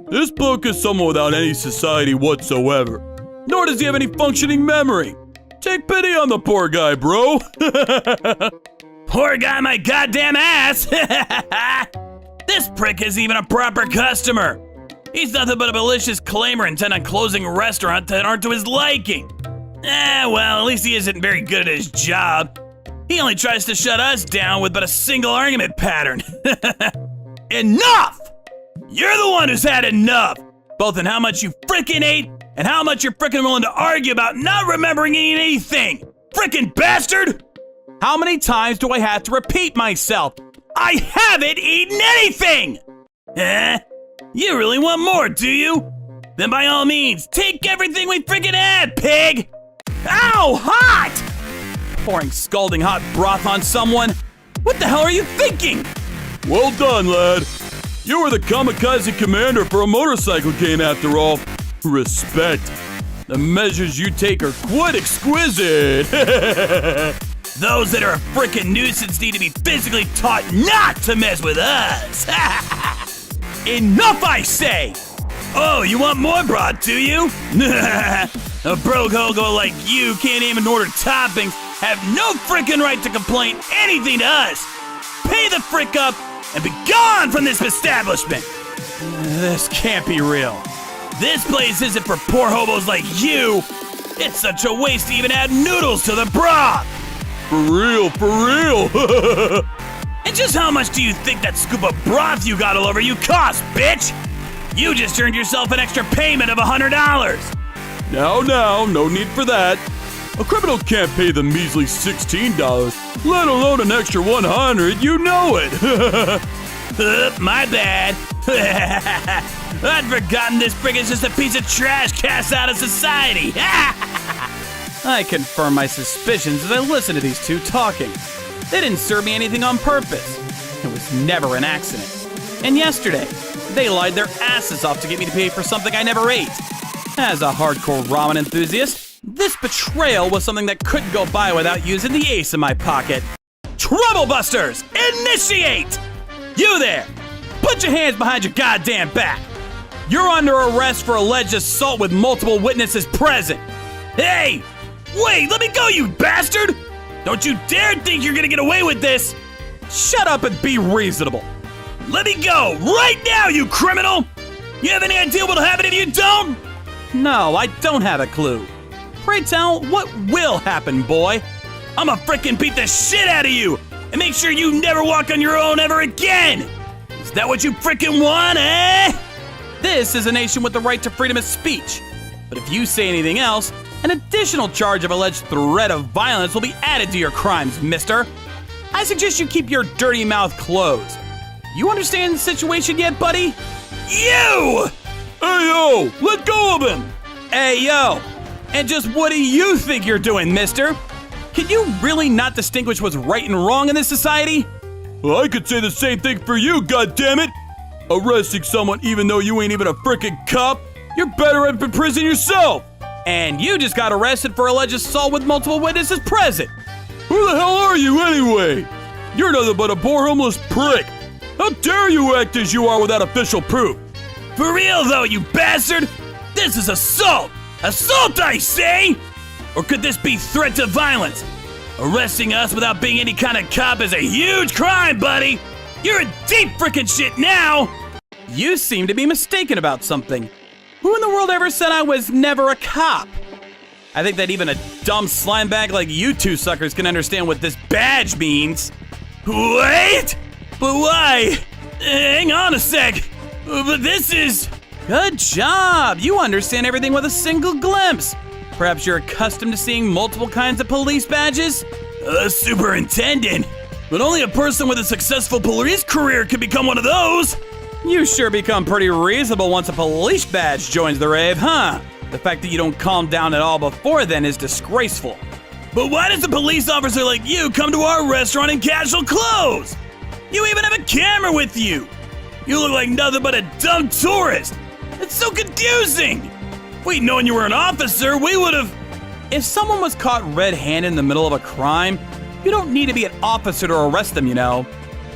S4: This bloke is someone without any society whatsoever, nor does he have any functioning memory. Take pity on the poor guy, bro.
S2: Poor guy, my goddamn ass. This prick isn't even a proper customer. He's nothing but a malicious claimer intent on closing restaurants that aren't to his liking. Well, at least he isn't very good at his job. He only tries to shut us down with but a single argument pattern. Enough! You're the one who's had enough, both in how much you frickin' ate and how much you're frickin' willing to argue about not remembering eating anything. Frickin' bastard!
S1: How many times do I have to repeat myself?
S2: I haven't eaten anything! You really want more, do you? Then by all means, take everything we freaking had, pig! Ow, hot!
S1: Pouring scalding hot broth on someone? What the hell are you thinking?
S4: Well done, lad. You were the kamikaze commander for a motorcycle game after all. Respect. The measures you take are quite exquisite.
S2: Those that are a frickin' nuisance need to be physically taught not to mess with us! Enough, I say! Oh, you want more broth, do you? A broke hogo like you can't even order toppings, have no frickin' right to complain anything to us! Pay the frick up and be gone from this establishment!
S1: This can't be real.
S2: This place isn't for poor hobos like you! It's such a waste to even add noodles to the broth!
S4: For real, for real.
S2: And just how much do you think that scoop of broth you got all over you cost, bitch? You just earned yourself an extra payment of $100.
S4: Now, no need for that. A criminal can't pay the measly $16, let alone an extra $100, you know it.
S2: My bad. I'd forgotten this prick is just a piece of trash cast out of society.
S1: I confirm my suspicions as I listen to these two talking. They didn't serve me anything on purpose. It was never an accident. And yesterday, they lied their asses off to get me to pay for something I never ate. As a hardcore ramen enthusiast, this betrayal was something that couldn't go by without using the ace in my pocket. Trouble Busters, initiate! You there, put your hands behind your goddamn back. You're under arrest for alleged assault with multiple witnesses present.
S2: Hey! Wait, let me go, you bastard! Don't you dare think you're gonna get away with this!
S1: Shut up and be reasonable.
S2: Let me go, right now, you criminal! You have any idea what'll happen if you don't?
S1: No, I don't have a clue. Pray tell, what will happen, boy?
S2: I'ma frickin' beat the shit out of you and make sure you never walk on your own ever again! Is that what you frickin' want, eh?
S1: This is a nation with the right to freedom of speech. But if you say anything else, an additional charge of alleged threat of violence will be added to your crimes, mister. I suggest you keep your dirty mouth closed. You understand the situation yet, buddy?
S2: You!
S4: Hey, yo, let go of him!
S1: Hey, yo! And just what do you think you're doing, mister? Can you really not distinguish what's right and wrong in this society?
S4: Well, I could say the same thing for you, goddammit! Arresting someone even though you ain't even a frickin' cop? You're better off in prison yourself!
S1: And you just got arrested for alleged assault with multiple witnesses present.
S4: Who the hell are you anyway? You're nothing but a poor homeless prick! How dare you act as you are without official proof?
S2: For real though, you bastard! This is assault! Assault, I say! Or could this be threat to violence? Arresting us without being any kind of cop is a huge crime, buddy! You're in deep frickin' shit now!
S1: You seem to be mistaken about something. Who in the world ever said I was never a cop? I think that even a dumb slime bag like you two suckers can understand what this badge means.
S2: Wait! But why? Hang on a sec. But this is...
S1: Good job! You understand everything with a single glimpse. Perhaps you're accustomed to seeing multiple kinds of police badges?
S2: Superintendent! But only a person with a successful police career can become one of those!
S1: You sure become pretty reasonable once a police badge joins the rave, huh? The fact that you don't calm down at all before then is disgraceful.
S2: But why does a police officer like you come to our restaurant in casual clothes? You even have a camera with you! You look like nothing but a dumb tourist! It's so confusing! If we'd known you were an officer, we would've...
S1: If someone was caught red-handed in the middle of a crime, you don't need to be an officer to arrest them, you know.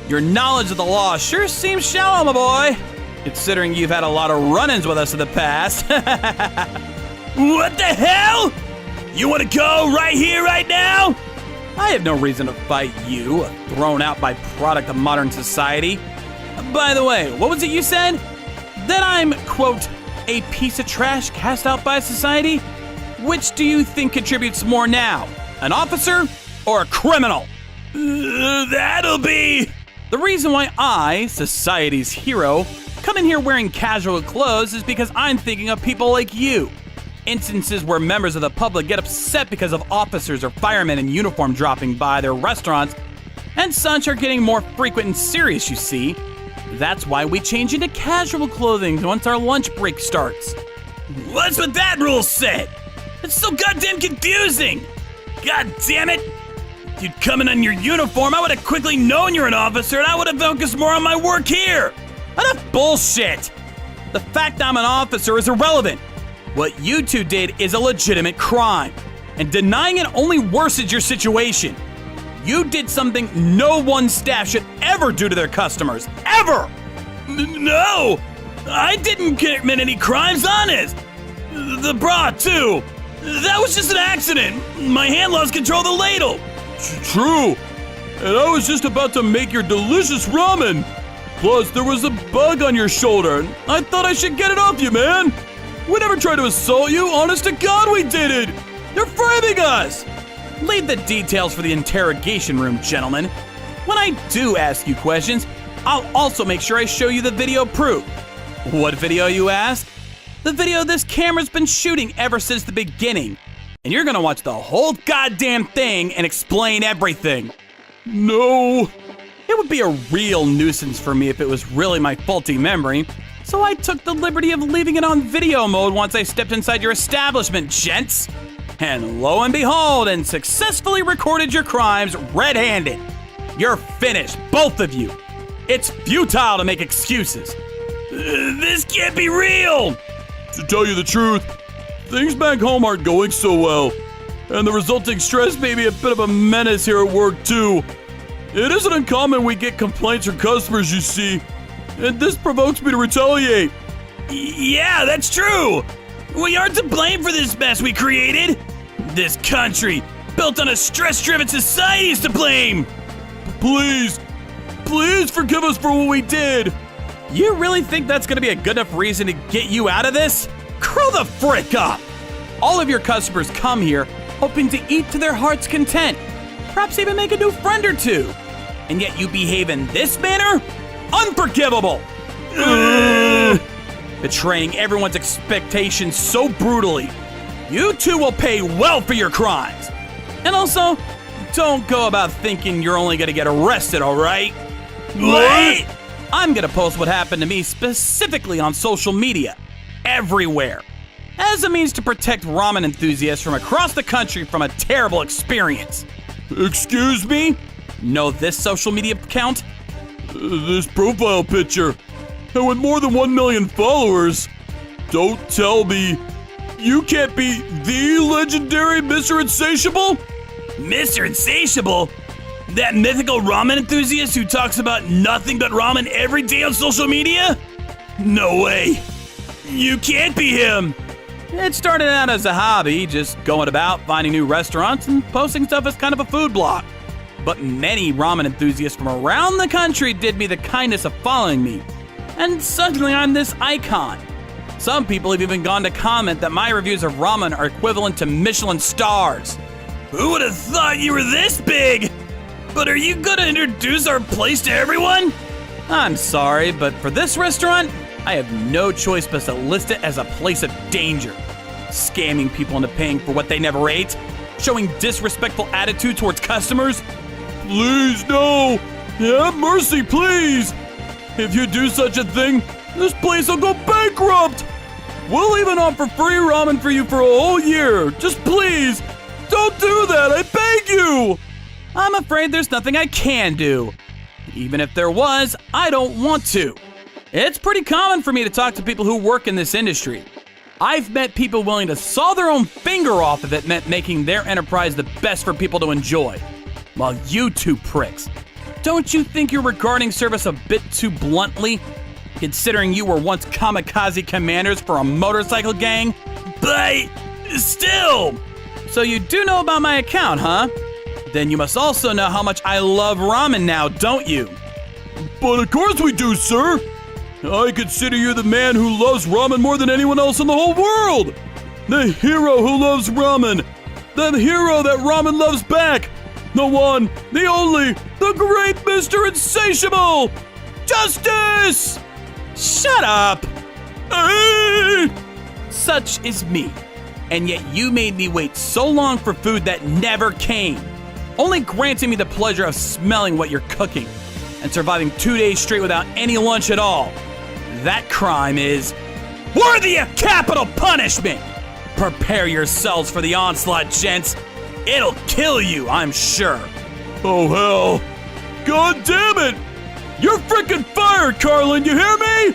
S1: Your knowledge of the law sure seems shallow, my boy, considering you've had a lot of run-ins with us in the past.
S2: What the hell? You wanna go right here, right now?
S1: I have no reason to fight you, a thrown-out byproduct of modern society. By the way, what was it you said? That I'm, quote, a piece of trash cast out by society? Which do you think contributes more now? An officer or a criminal?
S2: That'll be...
S1: The reason why I, society's hero, come in here wearing casual clothes is because I'm thinking of people like you. Instances where members of the public get upset because of officers or firemen in uniform dropping by their restaurants and such are getting more frequent and serious, you see. That's why we change into casual clothing once our lunch break starts.
S2: What's with that rule set? It's so goddamn confusing! God damn it! If you'd come in your uniform, I would have quickly known you're an officer and I would have focused more on my work here!
S1: Enough bullshit! The fact I'm an officer is irrelevant. What you two did is a legitimate crime, and denying it only worsens your situation. You did something no one staff should ever do to their customers, ever!
S2: No! I didn't commit any crimes, honest! The bra, too! That was just an accident! My hand lost control of the ladle!
S4: True! And I was just about to make your delicious ramen! Plus, there was a bug on your shoulder, and I thought I should get it off you, man! We never tried to assault you, honest to God we didn't! You're framing us!
S1: Leave the details for the interrogation room, gentlemen. When I do ask you questions, I'll also make sure I show you the video proof. What video, you ask? The video this camera's been shooting ever since the beginning. And you're gonna watch the whole goddamn thing and explain everything.
S4: No!
S1: It would be a real nuisance for me if it was really my faulty memory, so I took the liberty of leaving it on video mode once I stepped inside your establishment, gents. And lo and behold, and successfully recorded your crimes red-handed. You're finished, both of you. It's futile to make excuses.
S2: This can't be real!
S4: To tell you the truth, things back home aren't going so well. And the resulting stress may be a bit of a menace here at work too. It isn't uncommon we get complaints from customers, you see. And this provokes me to retaliate.
S2: Yeah, that's true! We aren't to blame for this mess we created! This country, built on a stress-driven society, is to blame!
S4: Please forgive us for what we did!
S1: You really think that's gonna be a good enough reason to get you out of this? Curl the frick up! all of your customers come here hoping to eat to their heart's content, perhaps even make a new friend or two. And yet you behave in this manner? Unforgivable! Betraying everyone's expectations so brutally. You two will pay well for your crimes. And also, don't go about thinking you're only gonna get arrested, alright?
S2: What?
S1: I'm gonna post what happened to me specifically on social media, everywhere, as a means to protect ramen enthusiasts from across the country from a terrible experience.
S4: Excuse me?
S1: Know this social media account?
S4: This profile picture. And with more than 1 million followers. Don't tell me you can't be the legendary Mr. Insatiable?
S2: Mr. Insatiable? That mythical ramen enthusiast who talks about nothing but ramen every day on social media? No way. You can't be him.
S1: It started out as a hobby, just going about finding new restaurants and posting stuff as kind of a food blog. But many ramen enthusiasts from around the country did me the kindness of following me. And suddenly I'm this icon. Some people have even gone to comment that my reviews of ramen are equivalent to Michelin stars.
S2: Who would have thought you were this big? But are you gonna introduce our place to everyone?
S1: I'm sorry, but for this restaurant, I have no choice but to list it as a place of danger. Scamming people into paying for what they never ate, showing disrespectful attitude towards customers.
S4: Please, no! Have mercy, please! If you do such a thing, this place will go bankrupt! We'll even offer free ramen for you for a whole year. Just please, don't do that, I beg you!
S1: I'm afraid there's nothing I can do. Even if there was, I don't want to. It's pretty common for me to talk to people who work in this industry. I've met people willing to saw their own finger off if it meant making their enterprise the best for people to enjoy. While you two pricks, don't you think you're regarding service a bit too bluntly? Considering you were once kamikaze commanders for a motorcycle gang?
S2: But still!
S1: So you do know about my account, huh? Then you must also know how much I love ramen now, don't you?
S4: But of course we do, sir! I consider you the man who loves ramen more than anyone else in the whole world! The hero who loves ramen! The hero that ramen loves back! The one, the only, the great Mr. Insatiable! Justice!
S1: Shut up!
S4: Eh!
S1: Such is me. And yet you made me wait so long for food that never came, only granting me the pleasure of smelling what you're cooking and surviving 2 days straight without any lunch at all. That crime is worthy of capital punishment! Prepare yourselves for the onslaught, gents. It'll kill you, I'm sure.
S4: Oh, hell. God damn it! You're freaking fired, Carlin, you hear me?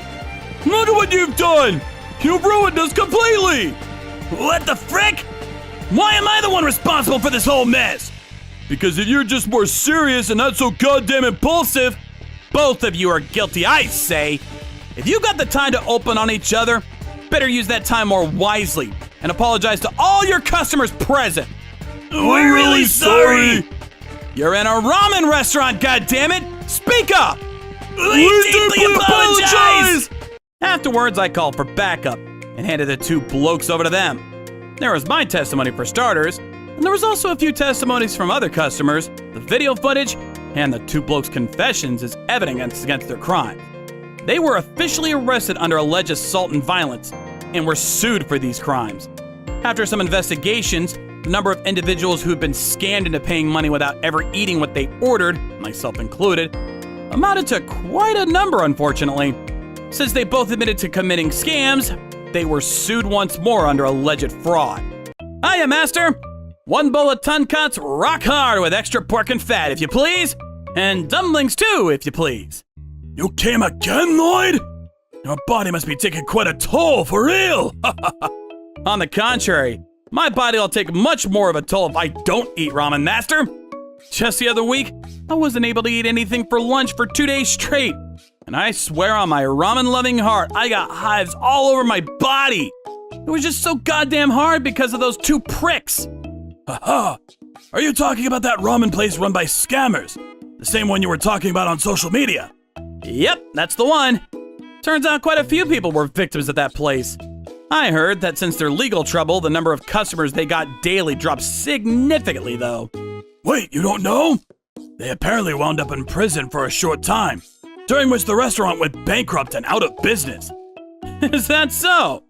S4: Look at what you've done! You've ruined us completely!
S2: What the frick? Why am I the one responsible for this whole mess?
S4: Because if you're just more serious and not so goddamn impulsive,
S1: Both of you are guilty, I say. If you got the time to open on each other, better use that time more wisely and apologize to all your customers present.
S2: We're really sorry.
S1: You're in a ramen restaurant, goddammit! Speak up!
S2: We deeply apologize!
S1: Afterwards, I called for backup and handed the two blokes over to them. There was my testimony for starters, and there was also a few testimonies from other customers, the video footage, and the two blokes' confessions as evidence against their crime. They were officially arrested under alleged assault and violence, and were sued for these crimes. After some investigations, the number of individuals who had been scammed into paying money without ever eating what they ordered, myself included, amounted to quite a number, unfortunately. Since they both admitted to committing scams, they were sued once more under alleged fraud. Hiya, master! 1 bowl of Tuncuts rock hard with extra pork and fat, if you please. And dumplings too, if you please.
S2: You came again, Lloyd? Your body must be taking quite a toll, for real.
S1: On the contrary, my body will take much more of a toll if I don't eat ramen, master. Just the other week, I wasn't able to eat anything for lunch for 2 days straight. And I swear on my ramen-loving heart, I got hives all over my body. It was just so goddamn hard because of those two pricks.
S2: Haha. Are you talking about that ramen place run by scammers? The same one you were talking about on social media?
S1: Yep, that's the one. Turns out quite a few people were victims at that place. I heard that since their legal trouble, the number of customers they got daily dropped significantly, though.
S2: Wait, you don't know? They apparently wound up in prison for a short time, during which the restaurant went bankrupt and out of business.
S1: Is that so?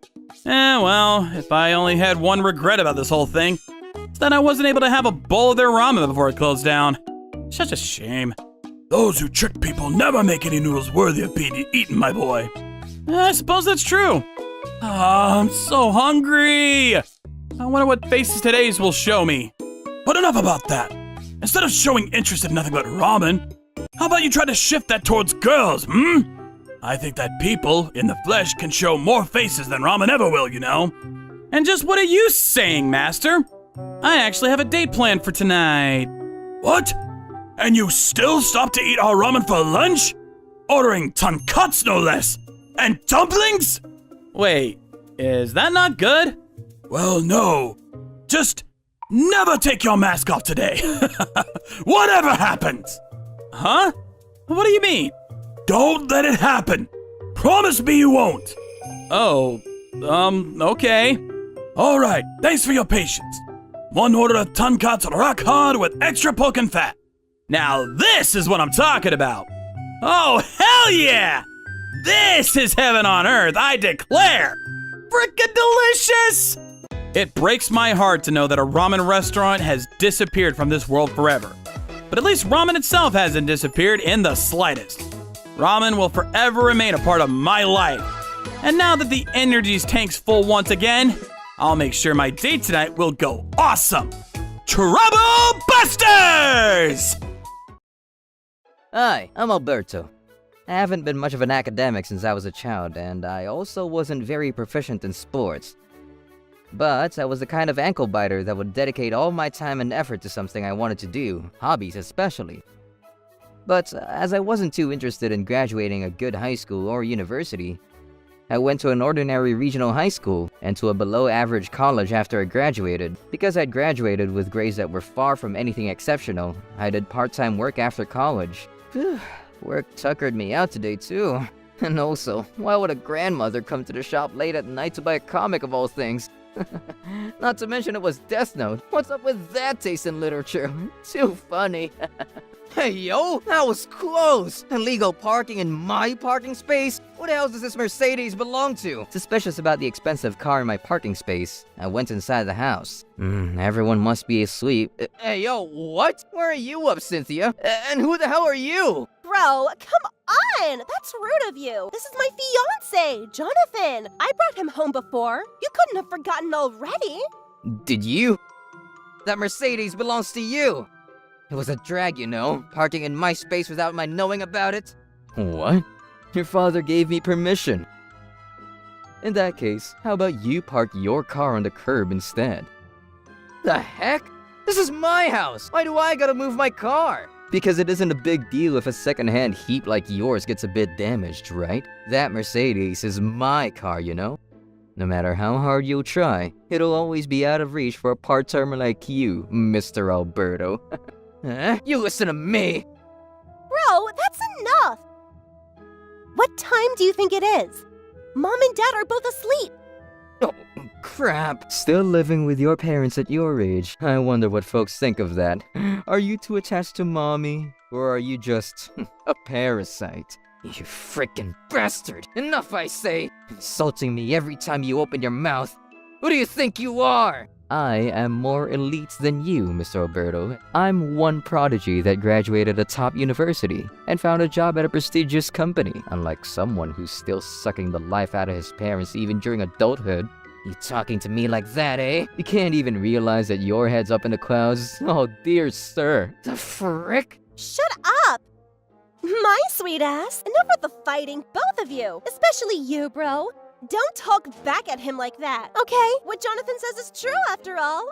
S1: Well, if I only had one regret about this whole thing, it's that I wasn't able to have a bowl of their ramen before it closed down. Such a shame.
S2: Those who trick people never make any noodles worthy of being eaten, my boy.
S1: I suppose that's true. I'm so hungry. I wonder what Faces Today's will show me.
S2: But enough about that. Instead of showing interest in nothing but ramen, how about you try to shift that towards girls, I think that people in the flesh can show more faces than ramen ever will, you know?
S1: And just what are you saying, Master? I actually have a date planned for tonight.
S2: What? And you still stop to eat our ramen for lunch? Ordering tonkatsu no less. And dumplings?
S1: Wait, is that not good?
S2: Well, no. Just never take your mask off today. Whatever happens.
S1: Huh? What do you mean?
S2: Don't let it happen. Promise me you won't.
S1: Oh, okay.
S2: All right, thanks for your patience. One order of tonkatsu rock hard with extra pork and fat.
S1: Now this is what I'm talking about. Oh, hell yeah! This is heaven on earth, I declare! Frickin' delicious! It breaks my heart to know that a ramen restaurant has disappeared from this world forever. But at least ramen itself hasn't disappeared in the slightest. Ramen will forever remain a part of my life. And now that the energy's tank's full once again, I'll make sure my date tonight will go awesome! Trouble Busters!
S5: Hi, I'm Alberto. I haven't been much of an academic since I was a child, and I also wasn't very proficient in sports. But I was the kind of ankle biter that would dedicate all my time and effort to something I wanted to do, hobbies especially. But as I wasn't too interested in graduating a good high school or university, I went to an ordinary regional high school and to a below-average college after I graduated. Because I'd graduated with grades that were far from anything exceptional, I did part-time work after college. Work tuckered me out today too. And also, why would a grandmother come to the shop late at night to buy a comic of all things? Not to mention it was Death Note. What's up with that taste in literature? Too funny. Hey yo, that was close! Illegal parking in my parking space? What the hell does this Mercedes belong to? Suspicious about the expensive car in my parking space, I went inside the house. Everyone must be asleep. Hey yo, what? Where are you up, Cynthia? And who the hell are you?
S6: Bro, come on! That's rude of you. This is my fiancé, Jonathan. I brought him home before. You couldn't have forgotten already.
S5: Did you? That Mercedes belongs to you. It was a drag, you know, parking in my space without my knowing about it. What? Your father gave me permission. In that case, how about you park your car on the curb instead? The heck? This is my house! Why do I gotta move my car? Because it isn't a big deal if a second-hand heap like yours gets a bit damaged, right? That Mercedes is my car, you know? No matter how hard you'll try, it'll always be out of reach for a part-timer like you, Mr. Alberto. You listen to me!
S6: Bro, that's enough! What time do you think it is? Mom and Dad are both asleep.
S5: Oh, crap. Still living with your parents at your age. I wonder what folks think of that. Are you too attached to mommy? Or are you just a parasite? You frickin' bastard! Enough, I say! Insulting me every time you open your mouth. Who do you think you are? I am more elite than you, Mr. Alberto. I'm one prodigy that graduated a top university and found a job at a prestigious company, unlike someone who's still sucking the life out of his parents even during adulthood. You talking to me like that, eh? You can't even realize that your head's up in the clouds? Oh, dear sir. The frick?
S6: Shut up! My sweet ass. Enough with the fighting, both of you. Especially you, bro. Don't talk back at him like that, okay? What Jonathan says is true, after all.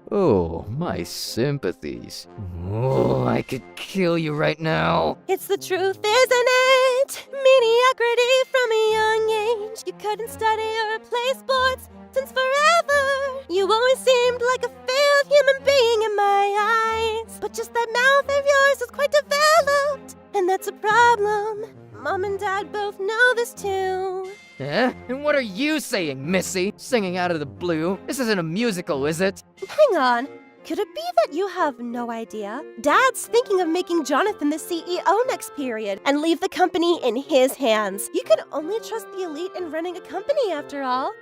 S5: Oh, my sympathies. Oh, I could kill you right now.
S6: It's the truth, isn't it? Mediocrity from a young age. You couldn't study or play sports since forever. You always seemed like a failed human being in my eyes. But just that mouth of yours is quite developed, and that's a problem. Mom and Dad both know this too.
S5: And What are you saying, Missy? Singing out of the blue? This isn't a musical, is it?
S6: Hang on. Could it be that you have no idea? Dad's thinking of making Jonathan the CEO next period and leave the company in his hands. You can only trust the elite in running a company after all.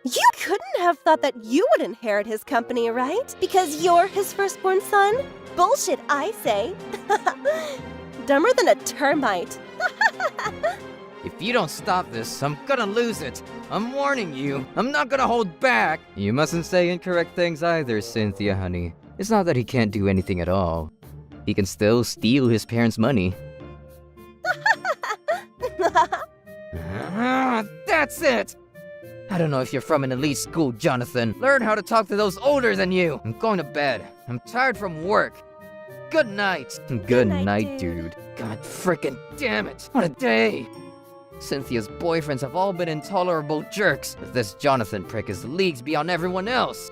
S6: You couldn't have thought that you would inherit his company, right? Because you're his firstborn son? Bullshit, I say. Dumber than a termite.
S5: If you don't stop this, I'm gonna lose it. I'm warning you. I'm not gonna hold back. You mustn't say incorrect things either, Cynthia, honey. It's not that he can't do anything at all. He can still steal his parents' money. That's it! I don't know if you're from an elite school, Jonathan. Learn how to talk to those older than you. I'm going to bed. I'm tired from work. Good night. Good
S6: night,
S5: night,
S6: dude.
S5: dude. God frickin' damn it. What a day. Cynthia's boyfriends have all been intolerable jerks, but this Jonathan prick is leagues beyond everyone else.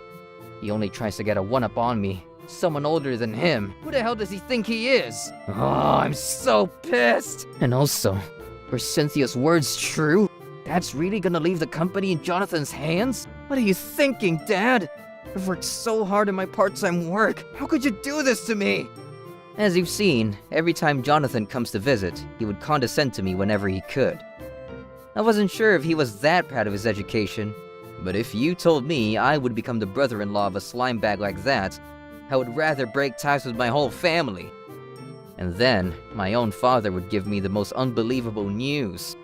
S5: He only tries to get a one-up on me. Someone older than him. Who the hell does he think he is? Oh, I'm so pissed. And also, were Cynthia's words true? Dad's really gonna leave the company in Jonathan's hands? What are you thinking, Dad? I've worked so hard in my part-time work. How could you do this to me? As you've seen, every time Jonathan comes to visit, he would condescend to me whenever he could. I wasn't sure if he was that proud of his education, but if you told me I would become the brother-in-law of a slime bag like that, I would rather break ties with my whole family. And then, my own father would give me the most unbelievable news.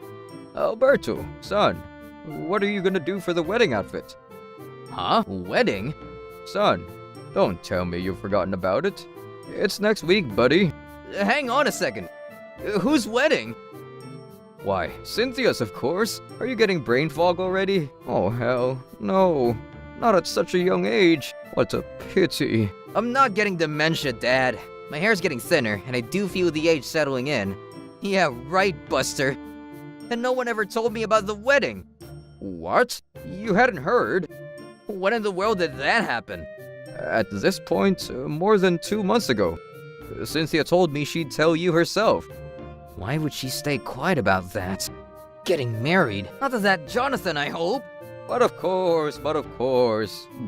S4: Alberto, son, what are you gonna do for the wedding outfit?
S5: Huh? Wedding?
S4: Son, don't tell me you've forgotten about it. It's next week, buddy.
S5: Hang on a second. Whose wedding?
S4: Why, Cynthia's, of course. Are you getting brain fog already? Oh, hell, no. Not at such a young age. What a pity.
S5: I'm not getting dementia, Dad. My hair's getting thinner, and I do feel the age settling in. Yeah, right, Buster. And no one ever told me about the wedding.
S4: What? You hadn't heard?
S5: When in the world did that happen?
S4: At this point, more than 2 months ago. Cynthia told me she'd tell you herself.
S5: Why would she stay quiet about that? Getting married? Not to that Jonathan, I hope.
S4: But of course.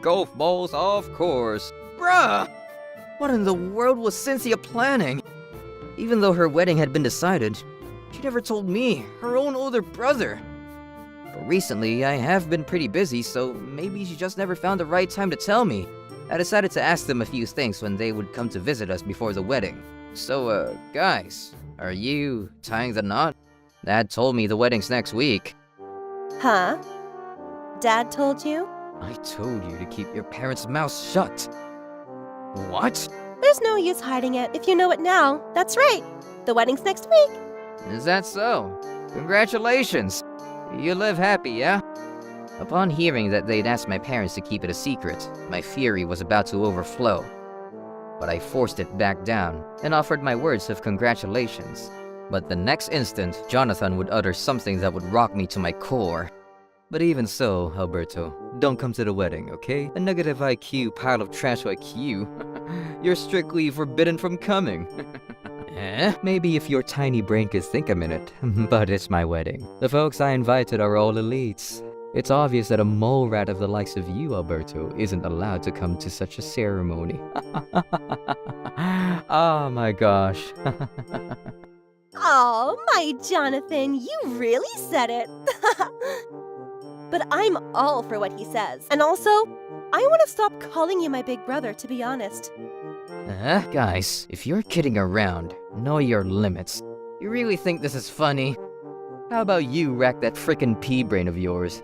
S4: Golf balls, of course.
S5: Bruh! What in the world was Cynthia planning? Even though her wedding had been decided, she never told me, her own older brother. But recently, I have been pretty busy, so maybe she just never found the right time to tell me. I decided to ask them a few things when they would come to visit us before the wedding. So, guys, are you tying the knot? Dad told me the wedding's next week.
S6: Huh? Dad told you?
S5: I told you to keep your parents' mouths shut. What?
S6: There's no use hiding it if you know it now. That's right. The wedding's next week.
S5: Is that so? Congratulations. You live happy, yeah? Upon hearing that they'd asked my parents to keep it a secret, my fury was about to overflow. But I forced it back down and offered my words of congratulations. But the next instant, Jonathan would utter something that would rock me to my core.
S4: But even so, Alberto, don't come to the wedding, okay? A negative IQ pile of trash like you. You're strictly forbidden from coming.
S5: Eh?
S4: Maybe if your tiny brain could think a minute, but it's my wedding. The folks I invited are all elites. It's obvious that a mole rat of the likes of you, Alberto, isn't allowed to come to such a ceremony. Oh my gosh.
S6: Oh, my Jonathan, you really said it. But I'm all for what he says. And also, I want to stop calling you my big brother, to be honest.
S5: Guys, if you're kidding around, know your limits. You really think this is funny?
S4: How about you rack that frickin' pea brain of yours?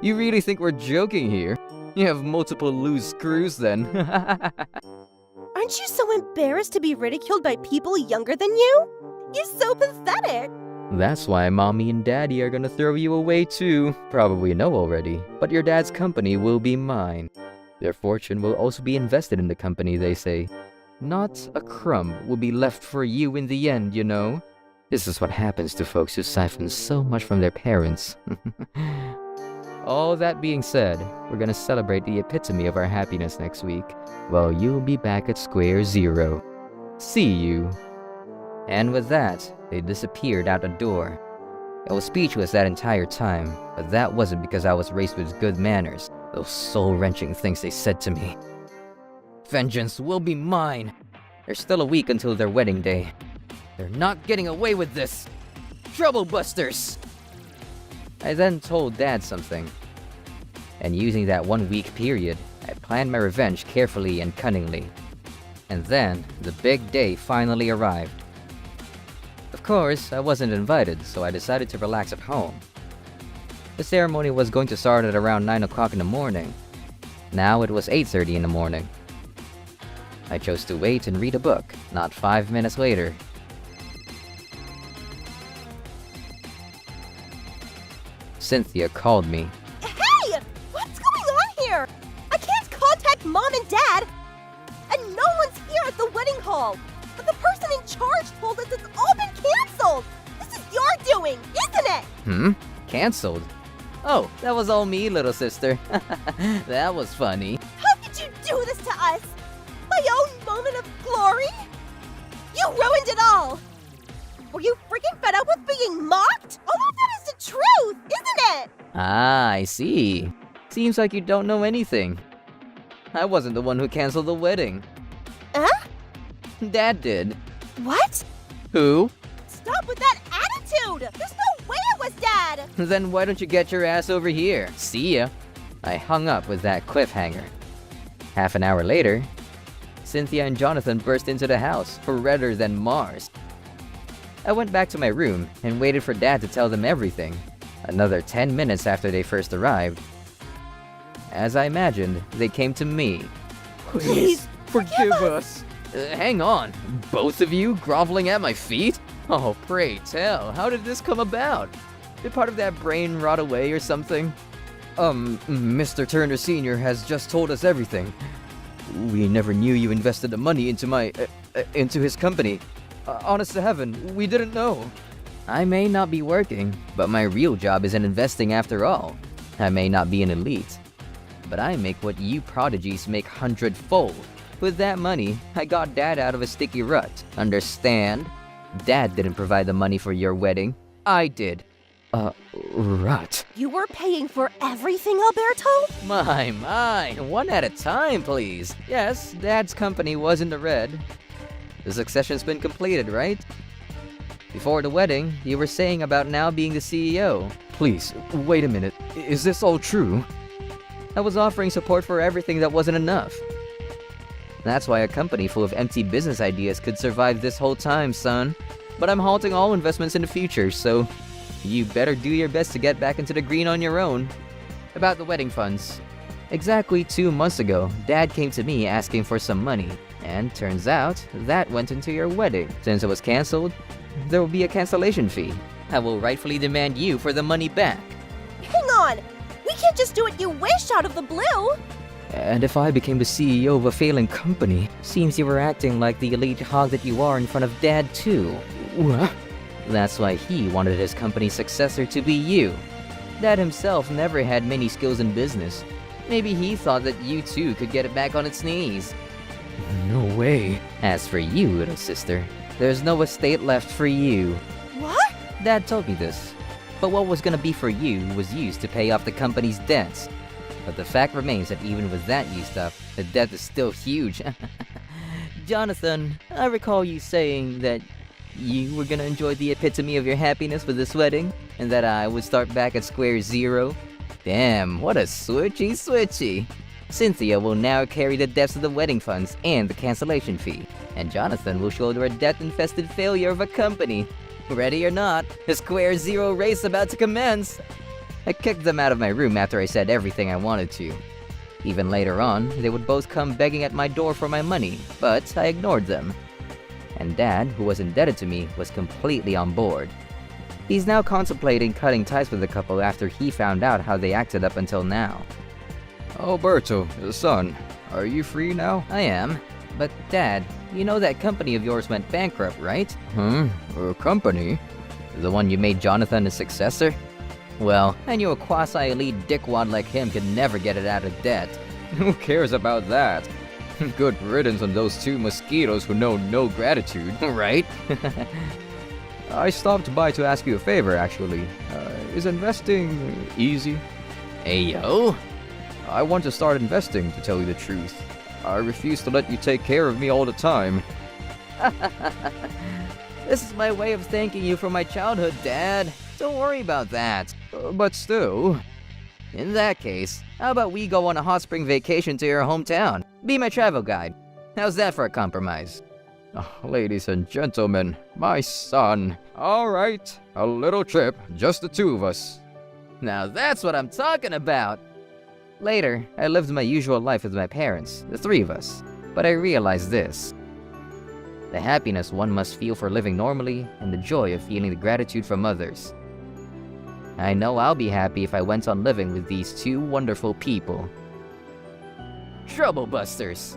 S4: You really think we're joking here? You have multiple loose screws then.
S6: Aren't you so embarrassed to be ridiculed by people younger than you? You're so pathetic.
S4: That's why Mommy and Daddy are gonna throw you away too. Probably know already, but your dad's company will be mine. Their fortune will also be invested in the company, they say. Not a crumb will be left for you in the end, you know? This is what happens to folks who siphon so much from their parents. All that being said, we're gonna celebrate the epitome of our happiness next week, while you'll be back at square zero. See you.
S5: And with that, they disappeared out the door. I was speechless that entire time, but that wasn't because I was raised with good manners. Those soul-wrenching things they said to me. Vengeance will be mine. There's still a week until their wedding day. They're not getting away with this. Troublebusters! I then told Dad something. And using that 1 week period, I planned my revenge carefully and cunningly. And then, the big day finally arrived. Of course, I wasn't invited, so I decided to relax at home. The ceremony was going to start at around 9 o'clock in the morning. Now it was 8:30 in the morning. I chose to wait and read a book. Not 5 minutes later, Cynthia called me.
S6: Hey! What's going on here? I can't contact Mom and Dad! And no one's here at the wedding hall! But the person in charge told us it's all been cancelled! This is your doing, isn't it?
S5: Cancelled? Oh, that was all me, little sister. That was funny.
S6: How could you do this to us? My own moment of glory? You ruined it all! Were you freaking fed up with being mocked? All of that is the truth, isn't it?
S5: Ah, I see. Seems like you don't know anything. I wasn't the one who canceled the wedding.
S6: Huh?
S5: Dad did.
S6: What?
S5: Who?
S6: Stop with that attitude! There's no way it was Dad!
S5: Then why don't you get your ass over here? See ya. I hung up with that cliffhanger. Half an hour later, Cynthia and Jonathan burst into the house, redder than Mars. I went back to my room and waited for Dad to tell them everything. Another 10 minutes after they first arrived. As I imagined, they came to me.
S6: Please, forgive us!
S5: Hang on, both of you groveling at my feet? Oh, pray tell, how did this come about? Did part of that brain rot away or something? Mr. Turner Sr. has just told us everything. We never knew you invested the money into his company. Honest to heaven, we didn't know. I may not be working, but my real job is in investing after all. I may not be an elite, but I make what you prodigies make 100-fold. With that money, I got Dad out of a sticky rut. Understand? Dad didn't provide the money for your wedding. I did. Rut.
S6: You were paying for everything, Alberto?
S5: My, one at a time, please. Yes, Dad's company was in the red. The succession's been completed, right? Before the wedding, you were saying about now being the CEO. Please, wait a minute. Is this all true? I was offering support for everything that wasn't enough. That's why a company full of empty business ideas could survive this whole time, son. But I'm halting all investments in the future, so you better do your best to get back into the green on your own. About the wedding funds. Exactly 2 months ago, Dad came to me asking for some money. And turns out, that went into your wedding. Since it was cancelled, there will be a cancellation fee. I will rightfully demand you for the money back.
S6: Hang on! We can't just do what you wish out of the blue!
S5: And if I became the CEO of a failing company, seems you were acting like the elite hog that you are in front of Dad too. What? That's why he wanted his company's successor to be you. Dad himself never had many skills in business. Maybe he thought that you too could get it back on its knees. No way. As for you, little sister, there's no estate left for you.
S6: What?
S5: Dad told me this. But what was gonna be for you was used to pay off the company's debts. But the fact remains that even with that used up, the debt is still huge. Jonathan, I recall you saying that you were gonna enjoy the epitome of your happiness with this wedding, and that I would start back at square zero. Damn, what a switchy. Cynthia will now carry the debts of the wedding funds and the cancellation fee, and Jonathan will shoulder a debt-infested failure of a company. Ready or not, the square zero race about to commence. I kicked them out of my room after I said everything I wanted to. Even later on, they would both come begging at my door for my money, but I ignored them. And Dad, who was indebted to me, was completely on board. He's now contemplating cutting ties with the couple after he found out how they acted up until now. Alberto, son, are you free now? I am. But Dad, you know that company of yours went bankrupt, right? A company? The one you made Jonathan a successor? Well, I knew a quasi-elite dickwad like him could never get it out of debt. Who cares about that? Good riddance on those two mosquitoes who know no gratitude, right? I stopped by to ask you a favor, actually. Is investing easy? Hey, yo. I want to start investing, to tell you the truth. I refuse to let you take care of me all the time. This is my way of thanking you for my childhood, Dad. Don't worry about that. But still... In that case, how about we go on a hot spring vacation to your hometown? Be my travel guide. How's that for a compromise? Oh, ladies and gentlemen, my son. All right, a little trip, just the two of us. Now that's what I'm talking about. Later, I lived my usual life with my parents, the three of us. But I realized this. The happiness one must feel for living normally, and the joy of feeling the gratitude from others. I know I'll be happy if I went on living with these two wonderful people. Trouble Busters!